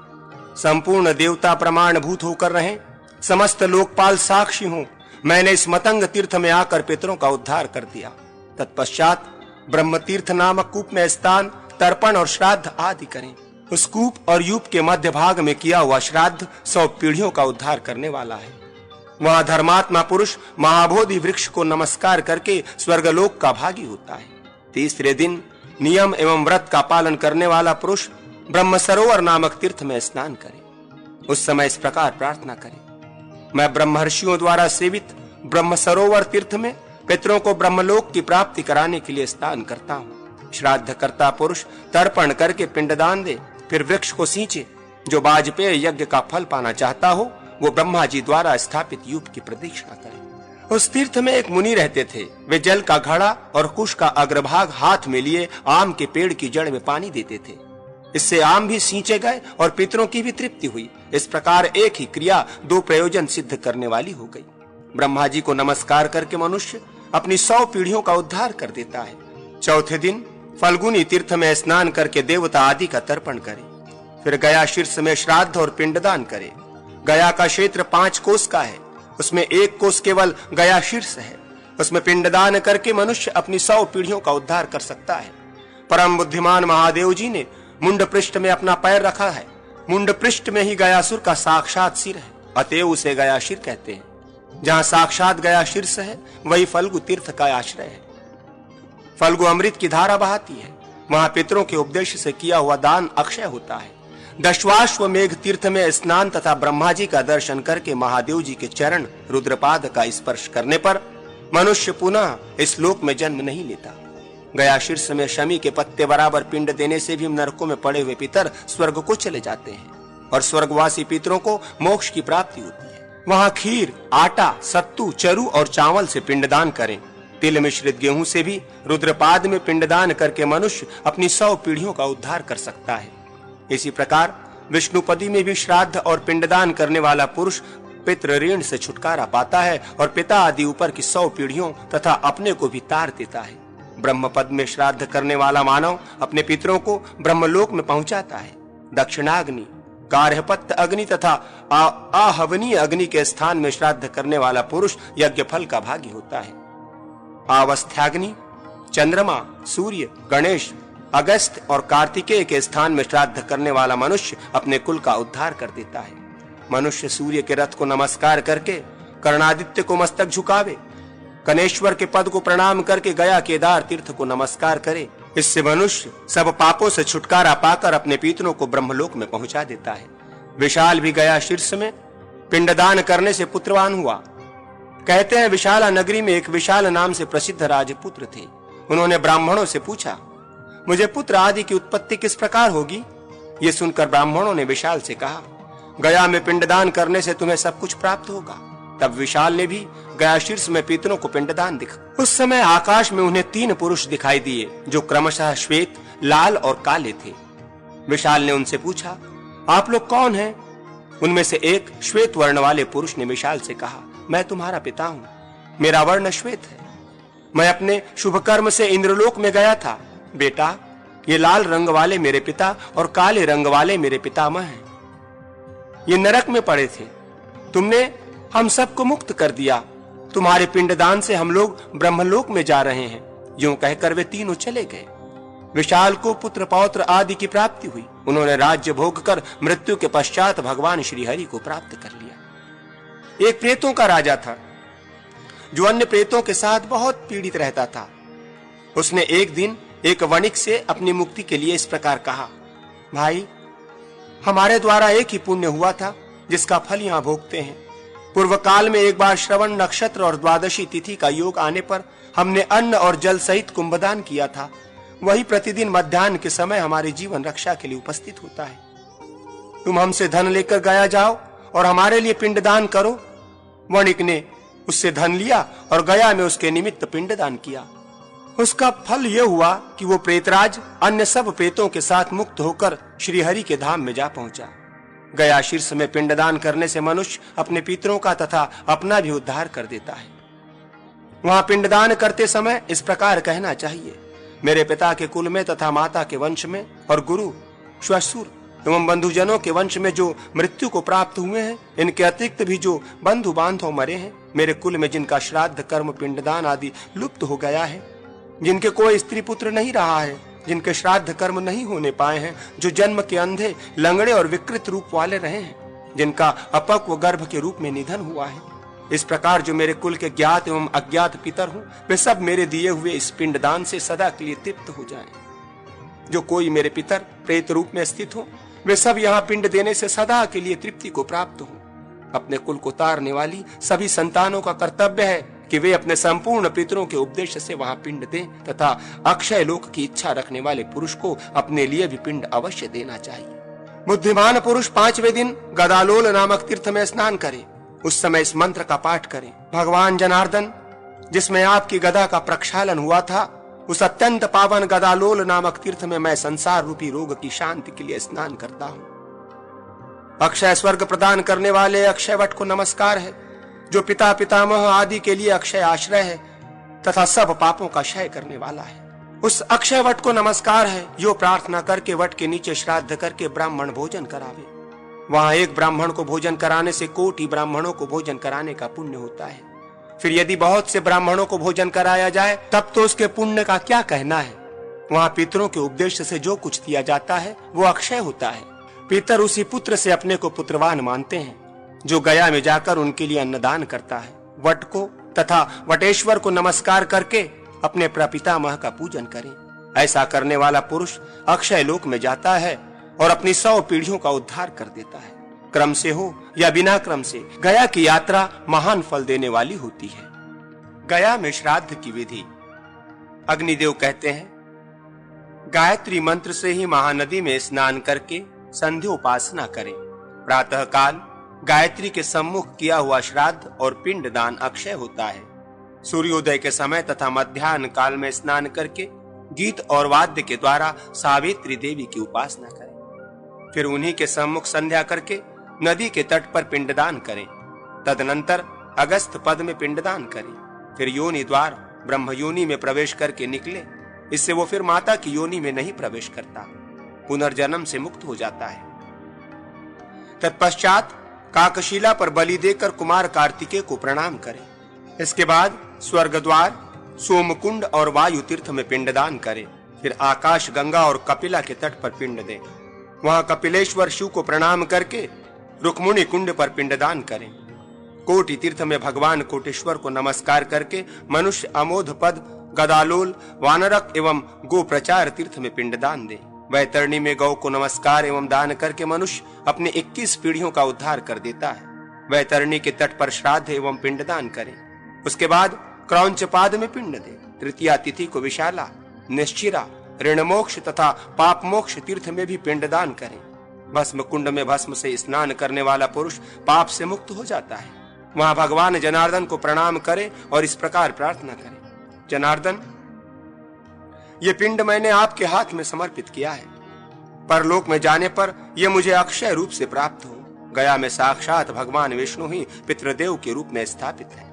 Speaker 1: संपूर्ण देवता प्रमाण भूत होकर रहें, समस्त लोकपाल साक्षी हों, मैंने इस मतंग तीर्थ में आकर पितरों का उद्धार कर दिया। तत्पश्चात ब्रह्म तीर्थ नामक कूप में स्नान, तर्पण और श्राद्ध आदि करें। उस कूप और यूप के मध्य भाग में किया हुआ श्राद्ध 100 पीढ़ियों का उद्धार करने वाला है। वहां धर्मात्मा पुरुष महाबोधि वृक्ष को नमस्कार करके स्वर्गलोक का भागी होता है। तीसरे दिन नियम एवं व्रत का पालन करने वाला पुरुष ब्रह्म सरोवर नामक तीर्थ में स्नान करे। उस समय इस प्रकार प्रार्थना करे, मैं ब्रह्मर्षियों द्वारा सेवित ब्रह्म सरोवर तीर्थ में पितरों को ब्रह्मलोक की प्राप्ति कराने के लिए स्नान करता हूँ। श्राद्ध करता पुरुष तर्पण करके पिंडदान दे, फिर वृक्ष को सींचे। जो वाजपेय यज्ञ का फल पाना चाहता हो, वो ब्रह्मा जी द्वारा स्थापित यूप की प्रदक्षिणा करे। उस तीर्थ में एक मुनि रहते थे। वे जल का घड़ा और कुश का अग्रभाग हाथ में लिए आम के पेड़ की जड़ में पानी देते थे। इससे आम भी सींचे गए और पितरों की भी तृप्ति हुई। इस प्रकार एक ही क्रिया 2 प्रयोजन सिद्ध करने वाली हो गई। ब्रह्मा जी को नमस्कार करके मनुष्य अपनी 100 पीढ़ियों का उद्धार कर देता है। चौथे दिन फल्गुनी तीर्थ में स्नान करके देवता आदि का तर्पण करे। फिर गया शीर्ष में श्राद्ध और पिंडदान करे। गया का क्षेत्र 5 कोस का है। उसमें 1 कोस केवल गया शीर्ष है। उसमें पिंडदान करके मनुष्य अपनी 100 पीढ़ियों का उद्धार कर सकता है। परम बुद्धिमान महादेव जी ने मुंड पृष्ठ में अपना पैर रखा है। मुंड पृष्ठ में ही गयासुर का साक्षात सिर है, अतएव उसे गया शिर कहते हैं। जहां साक्षात गया शीर्ष है, वही फल्गु तीर्थ का आश्रय है। फल्गु अमृत की धारा बहाती है। वहां पितरों के उपदेश से किया हुआ दान अक्षय होता है। दशवाश्वमेघ तीर्थ में स्नान तथा ब्रह्मा जी का दर्शन करके महादेव जी के चरण रुद्रपाद का स्पर्श करने पर मनुष्य पुनः इस लोक में जन्म नहीं लेता। गया शीर्ष में शमी के पत्ते बराबर पिंड देने से भी नरकों में पड़े हुए पितर स्वर्ग को चले जाते हैं और स्वर्गवासी पितरों को मोक्ष की प्राप्ति होती है। वहां खीर, आटा, सत्तू, चरु और चावल से पिंडदान करें। तिल मिश्रित गेहूं से भी रुद्रपाद में पिंडदान करके मनुष्य अपनी 100 पीढ़ियों का उद्धार कर सकता है। इसी प्रकार विष्णुपदी में भी श्राद्ध और पिंडदान करने वाला पुरुष पितृ ऋण से छुटकारा पाता है और पिता आदि ऊपर की 100 पीढ़ियों तथा अपने को भी तार देता है। ब्रह्मपद में श्राद्ध करने वाला मानव अपने पितरों को ब्रह्मलोक में पहुंचाता है। दक्षिणाग्नि, गार्हपत्य अग्नि तथा आहवनीय अग्नि के स्थान में श्राद्ध करने वाला पुरुष यज्ञ फल का भागी होता है। आवस्थ्याग्नि, चंद्रमा, सूर्य, गणेश, अगस्त और कार्तिकेय के स्थान में श्राद्ध करने वाला मनुष्य अपने कुल का उद्धार कर देता है। मनुष्य सूर्य के रथ को नमस्कार करके कर्णादित्य को मस्तक झुकावे, कनेश्वर के पद को प्रणाम करके गया केदार तीर्थ को नमस्कार करे। इससे मनुष्य सब पापों से छुटकारा पाकर अपने पितरों को ब्रह्मलोक में पहुंचा देता है। विशाल भी गया शीर्ष में पिंडदान करने से पुत्रवान हुआ। कहते हैं विशाला नगरी में एक विशाल नाम से प्रसिद्ध राजपुत्र थे। उन्होंने ब्राह्मणों से पूछा, मुझे पुत्र आदि की उत्पत्ति किस प्रकार होगी? ये सुनकर ब्राह्मणों ने विशाल से कहा, गया में पिंडदान करने से तुम्हें सब कुछ प्राप्त होगा। तब विशाल ने भी गया शीर्ष में पितरों को पिंडदान दिखा। उस समय आकाश में उन्हें 3 पुरुष दिखाई दिए जो क्रमशः श्वेत, लाल और काले थे। विशाल ने उनसे पूछा, आप लोग कौन हैं? उनमें से एक श्वेत वर्ण वाले पुरुष ने विशाल से कहा, मैं तुम्हारा पिता हूं, मेरा वर्ण श्वेत है। मैं अपने शुभ कर्म से इंद्रलोक में गया था। बेटा, ये लाल रंग वाले मेरे पिता और काले रंग वाले मेरे पितामह हैं। ये नरक में पड़े थे, तुमने हम सबको मुक्त कर दिया। तुम्हारे पिंडदान से हम लोग ब्रह्मलोक में जा रहे हैं। यूं कहकर वे तीनों चले गए। विशाल को पुत्र पौत्र आदि की प्राप्ति हुई। उन्होंने राज्य भोग कर मृत्यु के पश्चात भगवान श्री हरि को प्राप्त कर लिया। एक प्रेतों का राजा था जो अन्य प्रेतों के साथ बहुत पीड़ित रहता था। उसने एक दिन एक वणिक से अपनी मुक्ति के लिए इस प्रकार कहा, भाई, हमारे द्वारा एक ही पुण्य हुआ था जिसका फल यहां भोगते हैं। पूर्व काल में एक बार श्रवण नक्षत्र और द्वादशी तिथि का योग आने पर हमने अन्न और जल सहित कुंभदान किया था। वही प्रतिदिन मध्याह्न के समय हमारे जीवन रक्षा के लिए उपस्थित होता है। तुम हमसे धन लेकर गया जाओ और हमारे लिए पिंडदान करो। वणिक ने उससे धन लिया और गया में उसके निमित्त पिंडदान किया। उसका फल यह हुआ कि वो प्रेतराज अन्य सब प्रेतों के साथ मुक्त होकर श्री हरि के धाम में जा पहुंचा। गया शीर्ष में पिंडदान करने से मनुष्य अपने पितरों का तथा अपना भी उद्धार कर देता है। वहां पिंडदान करते समय इस प्रकार कहना चाहिए, मेरे पिता के कुल में तथा माता के वंश में और गुरु, श्वशुर एवं बंधुजनों के वंश में जो मृत्यु को प्राप्त हुए हैं, इनके अतिरिक्त भी जो बंधु बांधव मरे हैं, मेरे कुल में जिनका श्राद्ध कर्म पिंडदान आदि लुप्त हो गया है, जिनके कोई स्त्री पुत्र नहीं रहा है, जिनके श्राद्ध कर्म नहीं होने पाए हैं, जो जन्म के अंधे, लंगड़े और विकृत रूप वाले रहे हैं, जिनका अपक्व गर्भ के रूप में निधन हुआ है, इस प्रकार जो मेरे कुल के ज्ञात एवं अज्ञात पितर हूं, वे सब मेरे दिए हुए इस पिंडदान से सदा के लिए तृप्त हो जाएं। जो कोई मेरे पितर प्रेत रूप में स्थित हो, वे सब यहाँ पिंड देने से सदा के लिए तृप्ति को प्राप्त हो। अपने कुल को तारने वाली सभी संतानों का कर्तव्य है कि वे अपने संपूर्ण पितरों के उपदेश से वहां पिंड दें तथा अक्षय लोक की इच्छा रखने वाले पुरुष को अपने लिए भी पिंड अवश्य देना चाहिए। बुद्धिमान पुरुष 5वें दिन गदालोल नामक तीर्थ में स्नान करे। उस समय इस मंत्र का पाठ करें, भगवान जनार्दन, जिसमें आपकी गदा का प्रक्षालन हुआ था, उस अत्यंत पावन गदालोल नामक तीर्थ में मैं संसार रूपी रोग की शांति के लिए स्नान करता हूं। अक्षय स्वर्ग प्रदान करने वाले अक्षय वट को नमस्कार है, जो पिता पितामह आदि के लिए अक्षय आश्रय है तथा सब पापों का क्षय करने वाला है। उस अक्षय वट को नमस्कार है, जो प्रार्थना करके वट के नीचे श्राद्ध करके ब्राह्मण भोजन करावे। वहां एक ब्राह्मण को भोजन कराने से कोटि ब्राह्मणों को भोजन कराने का पुण्य होता है। फिर यदि बहुत से ब्राह्मणों को भोजन कराया जाए तब तो उसके पुण्य का क्या कहना है। वहां पितरों के उपदेश से जो कुछ दिया जाता है वो अक्षय होता है। पितर उसी पुत्र से अपने को पुत्रवान मानते हैं, जो गया में जाकर उनके लिए अन्नदान करता है। वट को तथा वटेश्वर को नमस्कार करके अपने प्रपितामह का पूजन करें। ऐसा करने वाला पुरुष अक्षय लोक में जाता है और अपनी 100 पीढ़ियों का उद्धार कर देता है। क्रम से हो या बिना क्रम से गया की यात्रा महान फल देने वाली होती है। गया में श्राद्ध की विधि। अग्निदेव कहते हैं, गायत्री मंत्र से ही महानदी में स्नान करके संध्योपासना करें। प्रातः काल गायत्री के सम्मुख किया हुआ श्राद्ध और पिंड दान अक्षय होता है। सूर्योदय के समय तथा मध्याह्न काल में स्नान करके गीत और वाद्य के द्वारा सावित्री देवी की उपासना करें। फिर उन्हीं के सम्मुख संध्या करके नदी के तट पर पिंडदान करें। तदनंतर अगस्त पद में पिंडदान करें। फिर योनि द्वार ब्रह्म योनि में प्रवेश करके निकले। इससे वो फिर माता की योनि में नहीं प्रवेश करता, पुनर्जन्म से मुक्त हो जाता है। तत्पश्चात काकशिला पर बलि देकर कुमार कार्तिकेय को प्रणाम करें। इसके बाद स्वर्ग द्वार, सोमकुंड और वायु तीर्थ में पिंडदान करें। फिर आकाश गंगा और कपिला के तट पर पिंड दें। वहां कपिलेश्वर शिव को प्रणाम करके रुक्मुणी कुंड पर पिंडदान करें। कोटि तीर्थ में भगवान कोटेश्वर को नमस्कार करके मनुष्य अमोध पद, गदालोल, वानरक एवं गो प्रचार तीर्थ में पिंडदान दें। वैतरणी में गौ को नमस्कार एवं दान करके मनुष्य अपने 21 पीढ़ियों का उद्धार कर देता है। वैतरणी के तट पर श्राद्ध एवं पिंडदान करें। उसके बाद क्रौंचपाद में पिंड दें। तृतीया तिथि को विशाला, निश्चिरा, ऋणमोक्ष तथा पाप मोक्ष तीर्थ में भी पिंडदान करें। भस्म कुंड में भस्म से स्नान करने वाला पुरुष पाप से मुक्त हो जाता है। वहां भगवान जनार्दन को प्रणाम करें और इस प्रकार प्रार्थना करें, जनार्दन, ये पिंड मैंने आपके हाथ में समर्पित किया है। परलोक में जाने पर यह मुझे अक्षय रूप से प्राप्त हो। गया में साक्षात भगवान विष्णु ही पितृदेव के रूप में स्थापित है।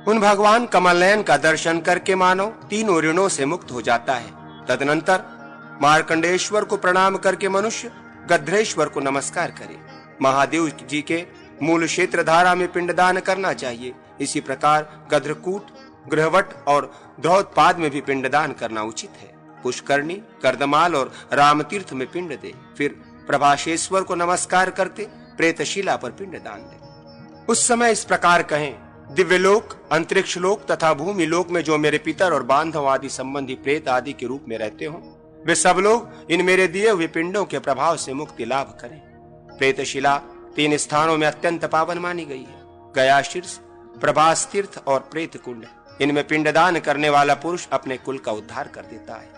Speaker 1: उन भगवान कमलनयन का दर्शन करके मानव तीनों ऋणों से मुक्त हो जाता है। तदनंतर मार्कंडेश्वर को प्रणाम करके मनुष्य गध्रेश्वर को नमस्कार करे। महादेव जी के मूल क्षेत्र धारा में पिंडदान करना चाहिए। इसी प्रकार गध्रकूट, गृहवट और द्रौतपाद में भी पिंडदान करना उचित है। पुष्करणी, कर्दमाल और रामतीर्थ में पिंड दे। फिर प्रभाशेश्वर को नमस्कार करते प्रेतशिला पर पिंडदान दे। उस समय इस प्रकार कहें, दिव्यलोक, अंतरिक्ष लोक तथा भूमि लोक में जो मेरे पितर और बांधव आदि संबंधी प्रेत आदि के रूप में रहते हो, वे सब लोग इन मेरे दिए हुए पिंडों के प्रभाव से मुक्ति लाभ करें। प्रेतशिला 3 स्थानों में अत्यंत पावन मानी गई है, गया शीर्ष, प्रभास तीर्थ और प्रेत कुंड। इनमें पिंडदान करने वाला पुरुष अपने कुल का उद्धार कर देता है।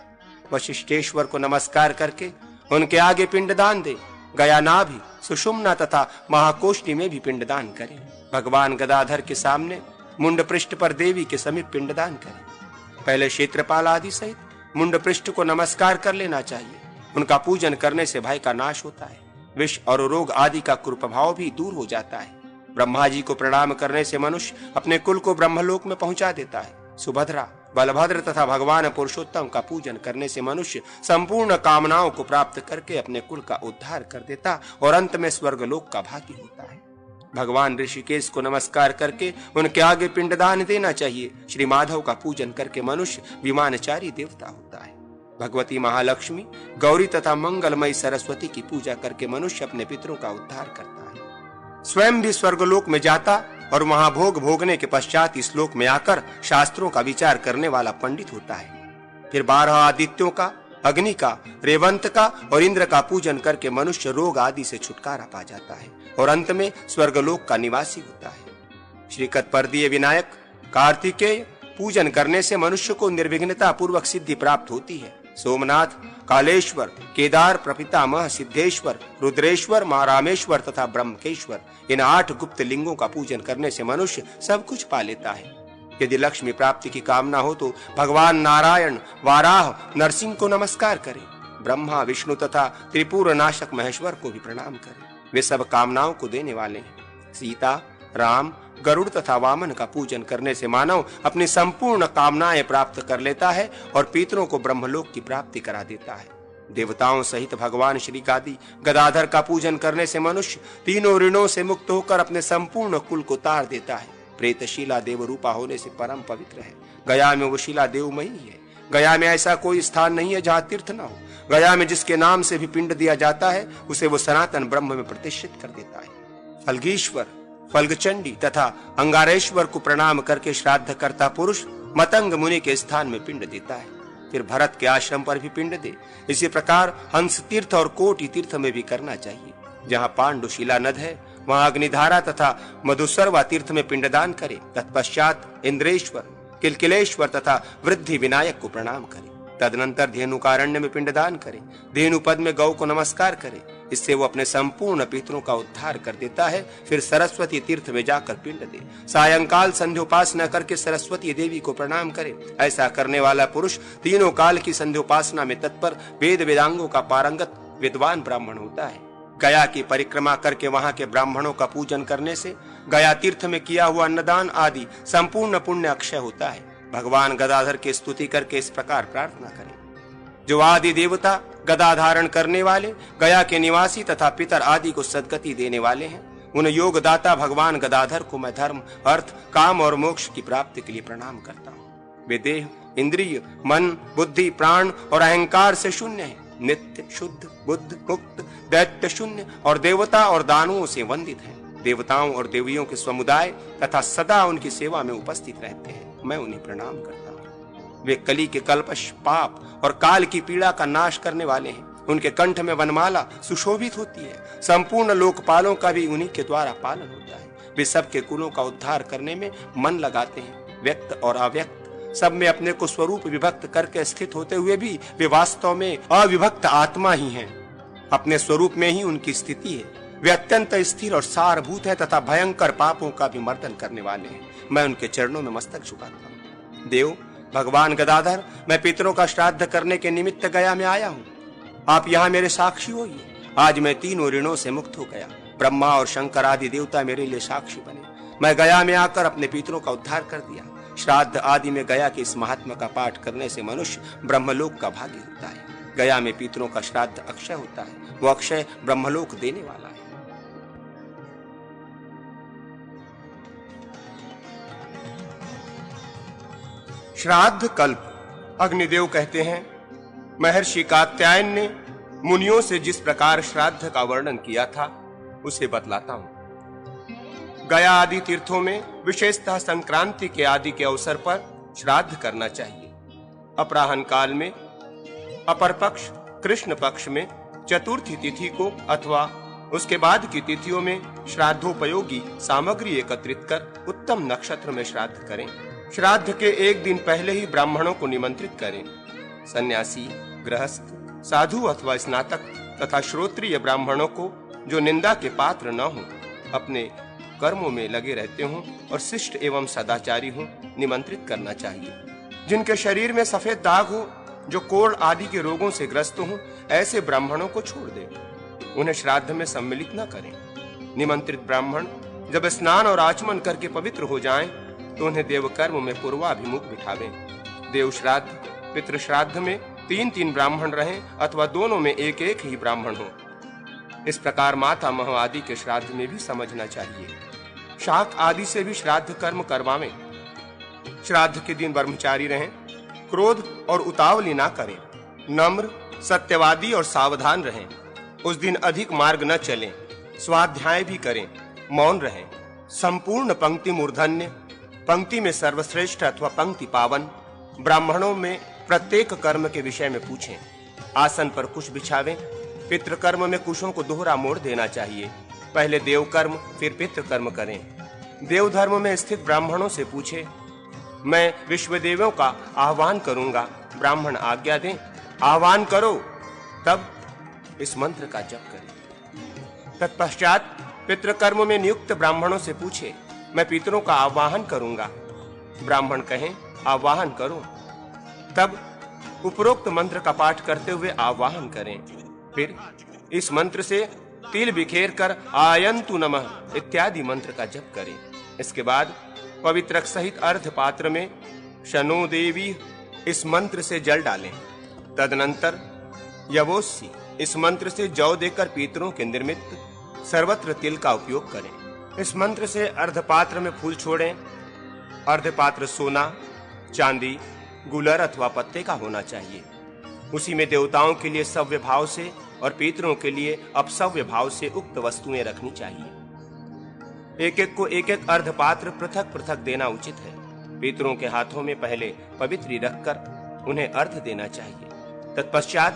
Speaker 1: वशिष्ठेश्वर को नमस्कार करके उनके आगे पिंडदान दे। गया नाभि, सुषुम्ना तथा महाकोष्ठी में भी पिंडदान करें। भगवान गदाधर के सामने मुंड पृष्ठ पर देवी के समीप पिंडदान करें। पहले क्षेत्रपाल आदि सहित मुंड पृष्ठ को नमस्कार कर लेना चाहिए। उनका पूजन करने से भय का नाश होता है। विष और रोग आदि का कुप्रभाव भी दूर हो जाता है। ब्रह्मा जी को प्रणाम करने से मनुष्य अपने कुल को ब्रह्मलोक में पहुंचा देता है। सुभद्रा, बलभद्र तथा भगवान पुरुषोत्तम का पूजन करने से मनुष्य संपूर्ण कामनाओं को प्राप्त करके अपने कुल का उद्धार कर देता और अंत में स्वर्गलोक का भागी होता है। भगवान ऋषिकेश को नमस्कार करके उनके आगे पिंडदान देना चाहिए। श्री माधव का पूजन करके मनुष्य विमानचारी देवता होता है। भगवती महालक्ष्मी, गौरी तथा मंगलमयी सरस्वती की पूजा करके मनुष्य अपने पितरों का उद्धार करता है। स्वयं भी स्वर्गलोक में जाता और वहां भोग भोगने के पश्चात इस लोक में आकर शास्त्रों का विचार करने वाला पंडित होता है। फिर 12 आदित्यों का, अग्नि का, रेवंत का और इंद्र का पूजन करके मनुष्य रोग आदि से छुटकारा पा जाता है और अंत में स्वर्गलोक का निवासी होता है। श्री कत्पर्दीय विनायक कार्तिकेय पूजन करने से मनुष्य को निर्विघ्नता पूर्वक सिद्धि प्राप्त होती है। सोमनाथ, कालेश्वर, केदार, प्रपितामह, सिद्धेश्वर, रुद्रेश्वर, महारामेश्वर तथा ब्रह्मकेश्वर, इन 8 गुप्त लिंगों का पूजन करने से मनुष्य सब कुछ पा लेता है। यदि लक्ष्मी प्राप्ति की कामना हो तो भगवान नारायण, वाराह, नरसिंह को नमस्कार करें। ब्रह्मा, विष्णु तथा त्रिपुर नाशक महेश्वर को भी प्रणाम करें। वे सब कामनाओं को देने वाले हैं। सीता, राम, गरुड़ तथा वामन का पूजन करने से मानव अपनी संपूर्ण कामनाएं प्राप्त कर लेता है और पितरों को ब्रह्मलोक की प्राप्ति करा देता है। देवताओं सहित भगवान श्री गादी गदाधर का पूजन करने से मनुष्य तीनों ऋणों से मुक्त होकर अपने संपूर्ण कुल को तार देता है। प्रेतशिला देव रूपा होने से परम पवित्र है। गया में वो शिला देवमयी है। गया में ऐसा कोई स्थान नहीं है जहाँ तीर्थ न हो। गया में जिसके नाम से भी पिंड दिया जाता है उसे वो सनातन ब्रह्म में प्रतिष्ठित कर देता है। अलगीश्वर, फल्गचंडी तथा अंगारेश्वर को प्रणाम करके श्राद्ध करता पुरुष मतंग मुनि के स्थान में पिंड देता है। फिर भरत के आश्रम पर भी पिंड दे। इसी प्रकार हंस तीर्थ और कोटि तीर्थ में भी करना चाहिए। जहाँ पांडुशिला नद है वहां अग्निधारा तथा मधुसर्वा तीर्थ में पिंडदान करे। तत्पश्चात इंद्रेश्वर, किलकिलेश्वर तथा वृद्धि विनायक को प्रणाम करे। तदनंतर धेनुकारण्य में पिंडदान करे। धेनु पद में गौ को नमस्कार करे। इससे वो अपने संपूर्ण पितरों का उद्धार कर देता है। फिर सरस्वती तीर्थ में जाकर पिंड दे। सायंकाल संध्योपासना करके सरस्वती देवी को प्रणाम करे। ऐसा करने वाला पुरुष तीनों काल की संध्योपासना में तत्पर वेद वेदांगों का पारंगत विद्वान ब्राह्मण होता है। गया की परिक्रमा करके वहां के ब्राह्मणों का पूजन करने से गया तीर्थ में किया हुआ अन्नदान आदि संपूर्ण पुण्य अक्षय होता है। भगवान गदाधर की स्तुति करके इस प्रकार प्रार्थना करें। जो आदि देवता गदा धारण करने वाले, गया के निवासी तथा पितर आदि को सद्गति देने वाले हैं, उन योगदाता भगवान गदाधर को मैं धर्म, अर्थ, काम और मोक्ष की प्राप्ति के लिए प्रणाम करता हूँ। वे देह, इंद्रिय, मन, बुद्धि, प्राण और अहंकार से शून्य है। नित्य, शुद्ध, बुद्ध, मुक्त, दैत्य शून्य और देवता और दानवों से वंदित है। देवताओं और देवियों के समुदाय तथा सदा उनकी सेवा में उपस्थित रहते हैं। मैं उन्हें प्रणाम करता हूँ। वे कली के कल्पश, पाप और काल की पीड़ा का नाश करने वाले हैं। उनके कंठ में वनमाला सुशोभित होती है। संपूर्ण लोकपालों का भी उन्हीं के द्वारा पालन होता है। वे सबके कुलों का उद्धार करने में मन लगाते हैं। व्यक्त और अव्यक्त सब में अपने को स्वरूप विभक्त करके स्थित होते हुए भी वे वास्तव में अविभक्त आत्मा ही हैं। अपने स्वरूप में ही उनकी स्थिति है। वे अत्यंत स्थिर और सारभूत है तथा भयंकर पापों का भी मर्दन करने वाले हैं। मैं उनके चरणों में मस्तक झुकाता हूँ। देव भगवान गदाधर, मैं पितरों का श्राद्ध करने के निमित्त गया में आया हूँ। आप यहाँ मेरे साक्षी होइए। आज मैं तीनों ऋणों से मुक्त हो गया। ब्रह्मा और शंकर आदि देवता मेरे लिए साक्षी बने। मैं गया में आकर अपने पितरों का उद्धार कर दिया। श्राद्ध आदि में गया के इस महात्मा का पाठ करने से मनुष्य ब्रह्मलोक का भागी होता है। गया में पितरों का श्राद्ध अक्षय होता है। वो अक्षय ब्रह्मलोक देने वाला है। श्राद्ध कल्प। अग्निदेव कहते हैं, महर्षि कात्यायन ने मुनियों से जिस प्रकार श्राद्ध का वर्णन किया था उसे बतलाता हूं। गया आदि तीर्थों में विशेषतः संक्रांति के आदि के अवसर पर श्राद्ध करना चाहिए। अपराह्न काल में, अपर पक्ष, कृष्ण पक्ष में, चतुर्थी तिथि को अथवा उसके बाद की तिथियों में श्राद्धोपयोगी सामग्री एकत्रित कर उत्तम नक्षत्र में श्राद्ध करें। श्राद्ध के एक दिन पहले ही ब्राह्मणों को निमंत्रित करें। सन्यासी, गृहस्थ, साधु अथवा स्नातक तथा श्रोत्रिय ब्राह्मणों को जो निंदा के पात्र न हो, अपने कर्मों में लगे रहते हों और शिष्ट एवं सदाचारी हों, निमंत्रित करना चाहिए। जिनके शरीर में सफेद दाग हो, जो कोढ़ आदि के रोगों से ग्रस्त हों, ऐसे ब्राह्मणों को छोड़ दें। उन्हें श्राद्ध में सम्मिलित न करें। निमंत्रित ब्राह्मण जब स्नान और आचमन करके पवित्र हो जाएं, तो उन्हें देव कर्म में पूर्वाभिमुख बिठावें। देव श्राद्ध, पितृ श्राद्ध में 3-3 ब्राह्मण रहें अथवा दोनों में एक एक ही ब्राह्मण हो। इस प्रकार माता मह आदि के श्राद्ध में भी समझना चाहिए। शाक आदि से भी श्राद्ध कर्म करवावें। श्राद्ध के दिन ब्रह्मचारी रहें। क्रोध और उतावली ना करें। नम्र, सत्यवादी और सावधान रहें। उस दिन अधिक मार्ग न चलें। स्वाध्याय भी करें। मौन रहें। संपूर्ण पंक्ति मूर्धन्य, पंक्ति में सर्वश्रेष्ठ अथवा पंक्ति पावन ब्राह्मणों में प्रत्येक कर्म के विषय में पूछें। आसन पर कुश बिछावें। पितृकर्म में कुशों को दोहरा मोड़ देना चाहिए। पहले देव कर्म फिर पितृकर्म करें। देव धर्म में स्थित ब्राह्मणों से पूछे, मैं विश्वदेवों का आह्वान करूंगा, ब्राह्मण आज्ञा दें। आह्वान करो, तब इस मंत्र का जप करें। तत्पश्चात पितृकर्म में नियुक्त ब्राह्मणों से पूछे, मैं पितरों का आवाहन करूंगा, ब्राह्मण कहें आवाहन करो। तब उपरोक्त मंत्र का पाठ करते हुए आवाहन करें। फिर इस मंत्र से तिल बिखेर कर आयंतु नमः इत्यादि मंत्र का जप करें। इसके बाद पवित्रक सहित अर्ध पात्र में शनो देवी इस मंत्र से जल डालें। तदनंतर यवोस्सी इस मंत्र से जौ देकर पितरों के निर्मित सर्वत्र तिल का उपयोग करें। इस मंत्र से अर्धपात्र में फूल छोड़ें। अर्धपात्र सोना, चांदी, गुलर अथवा पत्ते का होना चाहिए। उसी में देवताओं के लिए सव्य भाव से और पितरों के लिए अपसव्य भाव से उक्त वस्तुएं रखनी चाहिए। एक एक को एक एक अर्धपात्र पृथक पृथक देना उचित है। पितरों के हाथों में पहले पवित्री रखकर उन्हें अर्घ देना चाहिए। तत्पश्चात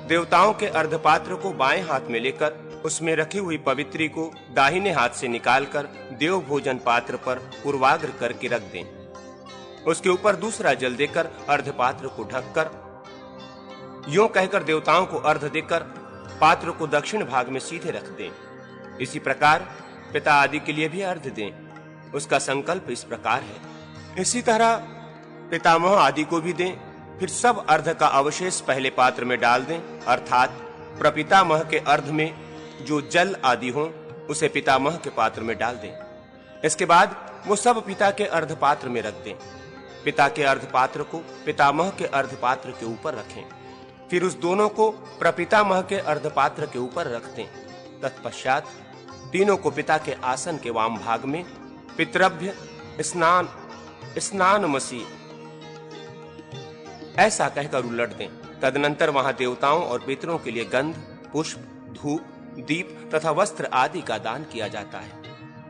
Speaker 1: देवताओं के अर्धपात्र को बाएं हाथ में लेकर उसमें रखी हुई पवित्री को दाहिने हाथ से निकालकर देव भोजन पात्र पर पूर्वाग्र करके रख दें। उसके ऊपर दूसरा जल देकर अर्धपात्र को ढककर यूं कहकर देवताओं को अर्घ देकर पात्र को दक्षिण भाग में सीधे रख दें। इसी प्रकार पिता आदि के लिए भी अर्घ दें। उसका संकल्प इस प्रकार है। इसी तरह पितामह आदि को भी दें। फिर सब अर्घ का अवशेष पहले पात्र में डाल दें, अर्थात प्रपितामह के अर्घ में जो जल आदि हो उसे पितामह के पात्र में डाल दें। इसके बाद वो सब पिता के अर्घ पात्र में रख दें। पिता के अर्घ पात्र को पितामह के अर्घ पात्र के ऊपर रखें। फिर उस दोनों को प्रपितामह के अर्घ पात्र के ऊपर रख दें। तत्पश्चात तीनों को पिता के आसन के वाम भाग में पितृभ्य स्नानमसी ऐसा कहकर उलट दें। तदनंतर वहां देवताओं और पितरों के लिए गंध, पुष्प, धूप, दीप तथा वस्त्र आदि का दान किया जाता है।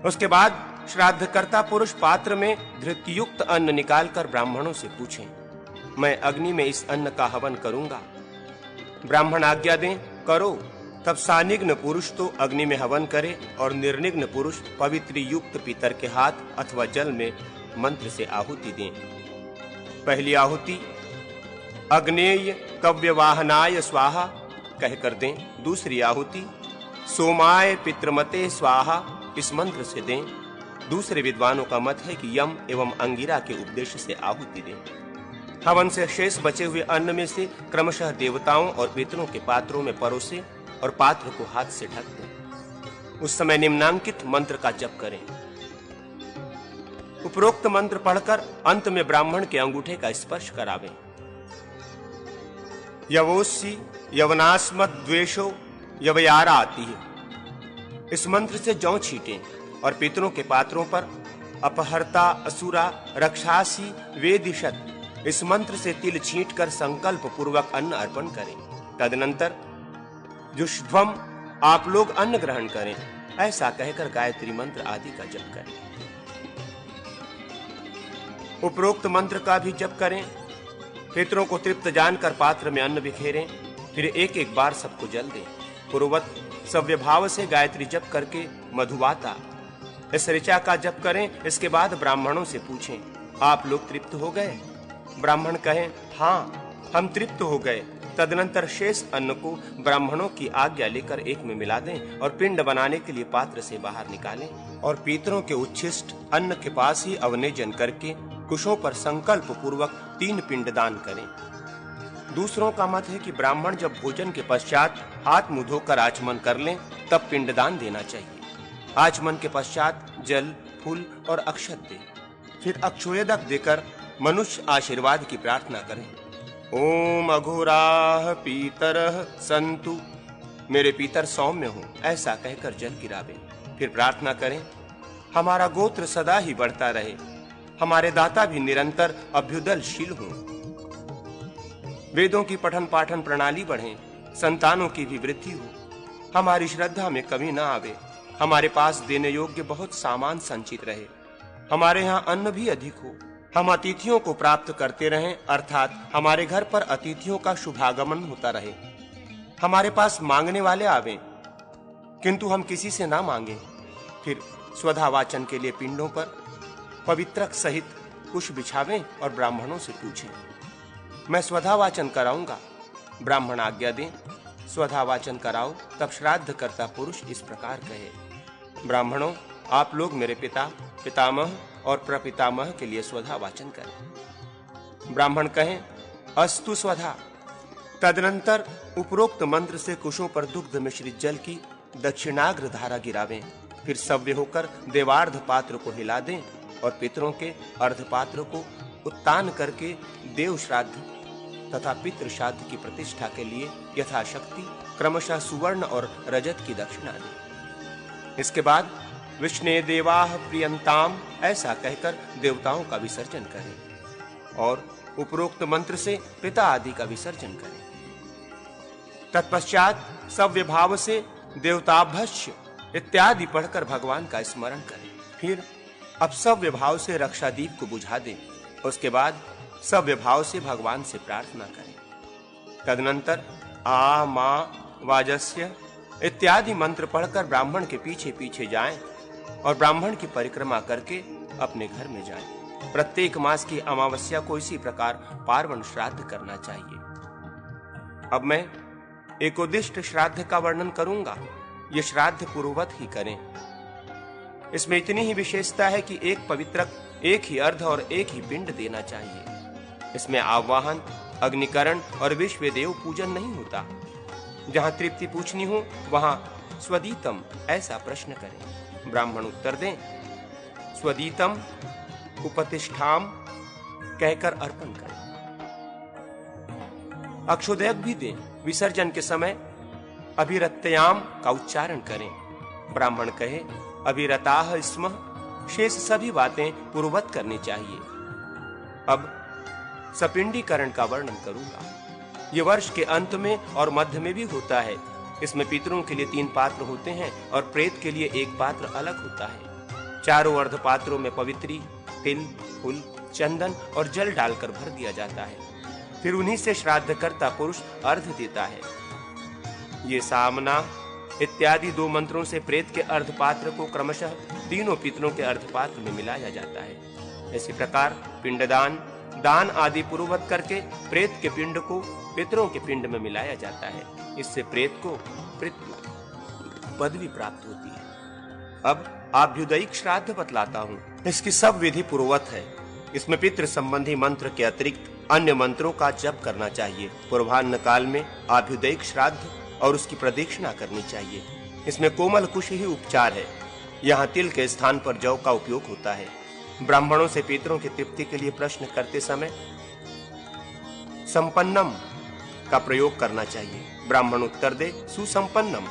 Speaker 1: उसके बाद श्राद्धकर्ता पुरुष पात्र में धृतयुक्त अन्न निकालकर ब्राह्मणों से पूछें, मैं अग्नि में इस अन्न का हवन करूंगा। ब्राह्मण आज्ञा दें, करो। तब सानिग्न पुरुष तो अग्नि में हवन करे और निर्निग्न पुरुष पवित्र युक्त पितर के हाथ अथवा जल में मंत्र से आहुति दें। पहली आहुति अग्नेय कव्यवाहनाय स्वाहा कहकर दें। दूसरी आहुति सोमाय पितृमते स्वाहा इस मंत्र से दें। दूसरे विद्वानों का मत है कि यम एवं अंगिरा के उपदेश से आहुति दें। हवन से शेष बचे हुए अन्न में से क्रमशः देवताओं और पितरों के पात्रों में परोसे और पात्र को हाथ से ढक दें। उस समय निम्नांकित मंत्र का जप करें। उपरोक्त मंत्र पढ़कर अंत में ब्राह्मण के अंगूठे का स्पर्श करावें। यवोस्सी यवनास्मद द्वेषो यवयाराति इस मंत्र से जौ छीटें और पितरों के पात्रों पर अपहर्ता असुरा रक्षासी वेदिशत इस मंत्र से तिल छींटकर संकल्प पूर्वक अन्न अर्पण करें। तदनंतर जुष्ध्वम आप लोग अन्न ग्रहण करें ऐसा कहकर गायत्री मंत्र आदि का जप करें। उपरोक्त मंत्र का भी जप करें। पितरों को तृप्त जानकर पात्र में अन्न बिखेरें। फिर एक एक बार सबको जल दें। पूर्ववत सव्य भाव से गायत्री जप करके मधुवाता इस ऋचा का जप करें। इसके बाद ब्राह्मणों से पूछें, आप लोग तृप्त हो गए? ब्राह्मण कहें, हाँ हम तृप्त हो गए। तदनंतर शेष अन्न को ब्राह्मणों की आज्ञा लेकर एक में मिला दें और पिंड बनाने के लिए पात्र से बाहर निकालें और पितरों के उच्छिष्ट अन्न के पास ही अवनेजन करके कुशों पर संकल्प पूर्वक 3 पिंड दान करें। दूसरों का मत है कि ब्राह्मण जब भोजन के पश्चात हाथ मुंह धोकर आचमन कर लें तब पिंडदान देना चाहिए। आचमन के पश्चात जल, फूल और अक्षत दें। फिर अक्षोयदक देकर मनुष्य आशीर्वाद की प्रार्थना करें। ओम अघोराः पीतरः सन्तु मेरे पीतर सौम्य हो ऐसा कहकर जल गिरावें। फिर प्रार्थना करें, हमारा गोत्र सदा ही बढ़ता रहे, हमारे दाता भी निरंतर अभ्युदयशील हो, वेदों की पठन पाठन प्रणाली बढ़े, संतानों की भी वृद्धि हो, हमारी श्रद्धा में कमी न आवे, हमारे पास देने योग्य बहुत सामान संचित रहे, हमारे यहाँ अन्न भी अधिक हो, हम अतिथियों को प्राप्त करते रहें, अर्थात हमारे घर पर अतिथियों का शुभागमन होता रहे, हमारे पास मांगने वाले आवें किंतु हम किसी से ना मांगे। फिर स्वधा वाचन के लिए पिंडों पर पवित्रक सहित कुश बिछावें और ब्राह्मणों से पूछें, मैं स्वधा वाचन कराऊंगा। ब्राह्मण आज्ञा दें, स्वधा वाचन कराओ। तब श्राद्ध करता पुरुष इस प्रकार कहे, ब्राह्मणों आप लोग मेरे पिता, पितामह और प्रपितामह के लिए स्वधा वाचन करें। ब्राह्मण कहें, अस्तु स्वधा। तदनंतर उपरोक्त मंत्र से कुशों पर दुग्ध मिश्रित जल की दक्षिणाग्र धारा गिरावें। फिर सव्य होकर देवार्ध पात्र को हिला दें और पितरों के अर्धपात्र को उत्तान करके देव श्राद्ध तथा पितृ श्राद्ध की प्रतिष्ठा के लिए यथाशक्ति क्रमशः सुवर्ण और रजत की दक्षिणा दें। इसके बाद विष्णे देवाः प्रियंताम ऐसा कहकर देवताओं का विसर्जन करें और उपरोक्त मंत्र से पिता आदि का विसर्जन करें। तत्पश्चात सव्य भाव से देवताभ्यस्य इत्यादि पढ़कर भगवान का स्मरण करें। फिर अब सव्य भाव से रक्षादीप को बुझा दें। उसके बाद सव्य भाव से भगवान से प्रार्थना करें। तदनंतर आ मा वाजस्य इत्यादि मंत्र पढ़कर ब्राह्मण के पीछे पीछे जाएं और ब्राह्मण की परिक्रमा करके अपने घर में जाएं। प्रत्येक मास की अमावस्या को इसी प्रकार पार्वण श्राद्ध करना चाहिए। अब मैं एकोदिष्ट श्राद्ध का वर्णन करूंगा। ये श्राद्ध पूर्ववत ही करें। इसमें इतनी ही विशेषता है कि एक पवित्रक, एक ही अर्ध और एक ही पिंड देना चाहिए। इसमें आवाहन, अग्निकरण और विश्वदेव पूजन नहीं होता। जहां तृप्ति पूछनी हो वहां स्वदीतम ऐसा प्रश्न करें। ब्राह्मण उत्तर दें, स्वदीतम उपतिष्ठाम कहकर अर्पण करें। अक्षोदयक भी दें। विसर्जन के समय अभिरत्याम का उच्चारण करें। ब्राह्मण कहे, अभिरताः स्मः, शेष सभी बातें पूर्ववत करनी चाहिए। अब सपिंडीकरण का वर्णन करूंगा। ये वर्ष के अंत में और मध्य में भी होता है। इसमें पितरों के लिए 3 पात्र होते हैं और प्रेत के लिए 1 पात्र अलग होता है। चारों अर्ध पात्रों में पवित्री, तिल, फूल, चंदन और जल डालकर भर दिया जाता है। फिर उन्हीं से श्राद्धकर्ता पुरुष अर्ध देता है। ये सामना इत्यादि 2 मंत्रों से प्रेत के अर्ध पात्र को क्रमशः तीनों पितरों के अर्ध पात्र में मिलाया जाता है। इसी प्रकार पिंडदान, दान आदि पूर्ववत करके प्रेत के पिंड को पितरों के पिंड में मिलाया जाता है। इससे प्रेत को पितृ पदवी प्राप्त होती है। अब आभ्युदयिक श्राद्ध बतलाता हूँ। इसकी सब विधि पूर्ववत है। इसमें पितृ संबंधी मंत्र के अतिरिक्त अन्य मंत्रों का जप करना चाहिए। पूर्वाह्न काल में आभ्युदयिक श्राद्ध और उसकी प्रदक्षिणा करनी चाहिए। इसमें कोमल कुश ही उपचार है। यहाँ तिल के स्थान पर जौ का उपयोग होता है। ब्राह्मणों से पितरों की तृप्ति के लिए प्रश्न करते समय संपन्नम का प्रयोग करना चाहिए। ब्राह्मण उत्तर दे, सुसंपन्नम।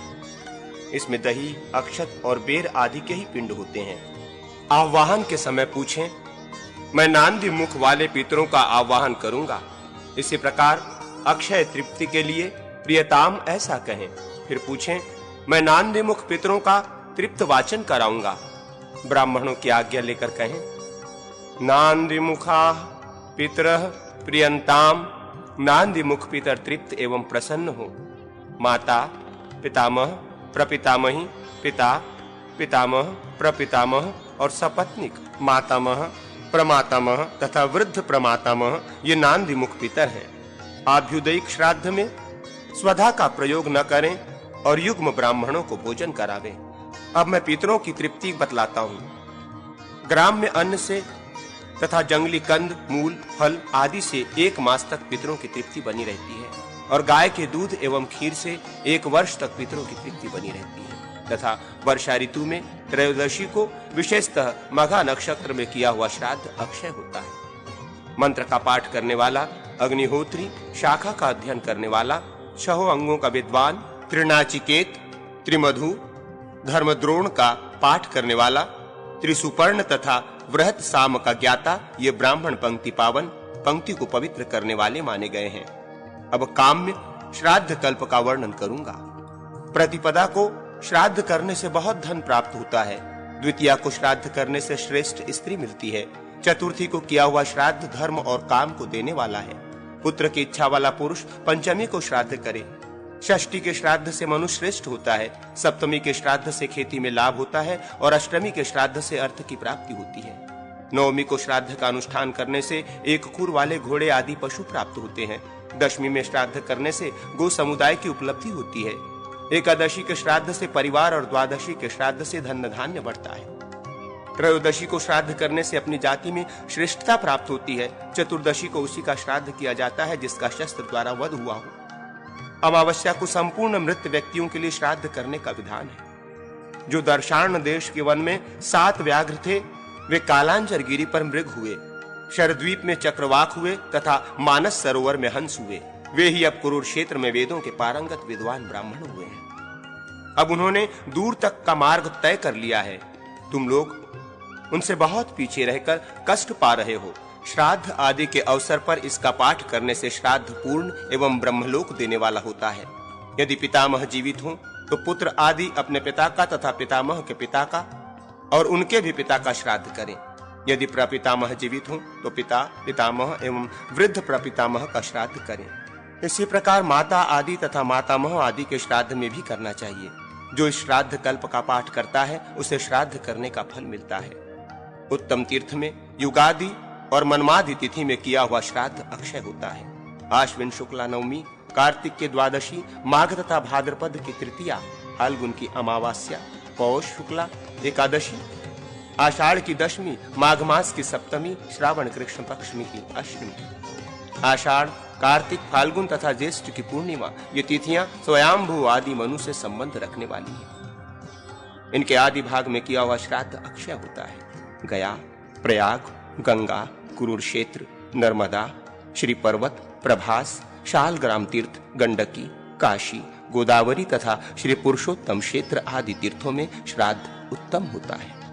Speaker 1: इसमें दही, अक्षत और बेर आदि के ही पिंड होते हैं। आह्वान के समय पूछें, मैं नांदी मुख वाले पितरों का आह्वान करूंगा। इसी प्रकार अक्षय तृप्ति के लिए प्रियताम ऐसा कहें। फिर पूछें, मैं नांदी मुख पितरों का तृप्त वाचन कराऊंगा। ब्राह्मणों की आज्ञा लेकर कहें, नांदी मुखा पितरः प्रियंताम, नांदी मुख पितर तृप्त एवं प्रसन्न हो। माता, पितामह, प्रपितामही, पिता, पितामह, प्रपितामह और सपत्नीक, मातामह, प्रमातामह तथा वृद्ध प्रमातामह ये नांदी मुख पितर हैं। आभ्युदयिक श्राद्ध में स्वधा का प्रयोग न करें और युग्म ब्राह्मणों को भोजन करावें। अब मैं पितरों की तृप्ति बतलाता हूँ। ग्राम में अन्न से तथा जंगली कंद, मूल, फल आदि से 1 मास तक पितरों की तृप्ति बनी रहती है और गाय के दूध एवं खीर से 1 वर्ष तक पितरों की तृप्ति बनी रहती है। तथा वर्षा ऋतु में त्रयोदशी को विशेषतः मघा नक्षत्र में किया हुआ श्राद्ध अक्षय होता है। मंत्र का पाठ करने वाला अग्निहोत्री, शाखा का अध्ययन करने वाला, 6 अंगों का विद्वान, त्रिनाचिकेत, त्रिमधु, धर्मद्रोण का पाठ करने वाला, त्रिसुपर्ण तथा वृहत साम का ज्ञाता ये ब्राह्मण पंक्ति पावन, पंक्ति को पवित्र करने वाले माने गए हैं। अब काम्य श्राद्ध कल्प का वर्णन करूंगा। प्रतिपदा को श्राद्ध करने से बहुत धन प्राप्त होता है। द्वितीया को श्राद्ध करने से श्रेष्ठ स्त्री मिलती है। चतुर्थी को किया हुआ श्राद्ध धर्म और काम को देने वाला है। पुत्र की इच्छा वाला पुरुष पंचमी को श्राद्ध करे। षष्ठी के श्राद्ध से मनुष्य श्रेष्ठ होता है। सप्तमी के श्राद्ध से खेती में लाभ होता है और अष्टमी के श्राद्ध से अर्थ की प्राप्ति होती है। नवमी को श्राद्ध का अनुष्ठान करने से 1 खुर वाले घोड़े आदि पशु प्राप्त होते हैं। दशमी में श्राद्ध करने से गो समुदाय की उपलब्धि होती है। एकादशी के श्राद्ध से परिवार और द्वादशी के श्राद्ध से धन धान्य बढ़ता है। त्रयोदशी को श्राद्ध करने से अपनी जाति में श्रेष्ठता प्राप्त होती है। चतुर्दशी को उसी का श्राद्ध किया जाता है जिसका शस्त्र द्वारा वध हुआ हो। अमावस्या को संपूर्ण मृत व्यक्तियों के लिए श्राद्ध करने का विधान है। जो दर्शान देश के वन में 7 व्याघ्र थे, वे कालांजर गिरी पर मृग हुए, शरद्वीप में चक्रवाक हुए तथा मानस सरोवर में हंस हुए। वे ही अब कुरुक्षेत्र में वेदों के पारंगत विद्वान ब्राह्मण हुए हैं। अब उन्होंने दूर तक का मार्ग तय कर लिया है। तुम लोग उनसे बहुत पीछे रहकर कष्ट पा रहे हो। श्राद्ध आदि के अवसर पर इसका पाठ करने से श्राद्ध पूर्ण एवं ब्रह्मलोक देने वाला होता है। यदि पितामह जीवित हो तो पुत्र आदि अपने पिता का तथा पितामह के पिता का और उनके भी पिता का श्राद्ध करें। यदि प्रपितामह जीवित हों तो पिता, पितामह एवं वृद्ध प्रपितामह का श्राद्ध करें। इसी प्रकार माता आदि तथा मातामह आदि के श्राद्ध में भी करना चाहिए। जो इस श्राद्ध कल्प का पाठ करता है उसे श्राद्ध करने का फल मिलता है। उत्तम तीर्थ में युगादि और मनमादि तिथि में किया हुआ श्राद्ध अक्षय होता है। आश्विन शुक्ला नवमी, कार्तिक के द्वादशी, माघ तथा भाद्रपद की तृतीया, फाल्गुन की अमावास्या, पौष शुक्ला एकादशी, आषाढ़ की दशमी, माघ मास की सप्तमी, श्रावण कृष्ण पक्ष में की अष्टमी। आषाढ़, कार्तिक, फाल्गुन तथा ज्येष्ठ की पूर्णिमा, ये तिथियां स्वयंभू आदि मनु से संबंध रखने वाली हैं। इनके आदि भाग में किया हुआ श्राद्ध अक्षय होता है। गया, प्रयाग, गंगा, कुरुक्षेत्र, नर्मदा, श्री पर्वत, प्रभास, शालग्राम तीर्थ, गंडकी, काशी, गोदावरी तथा श्री पुरुषोत्तम क्षेत्र आदि तीर्थों में श्राद्ध उत्तम होता है।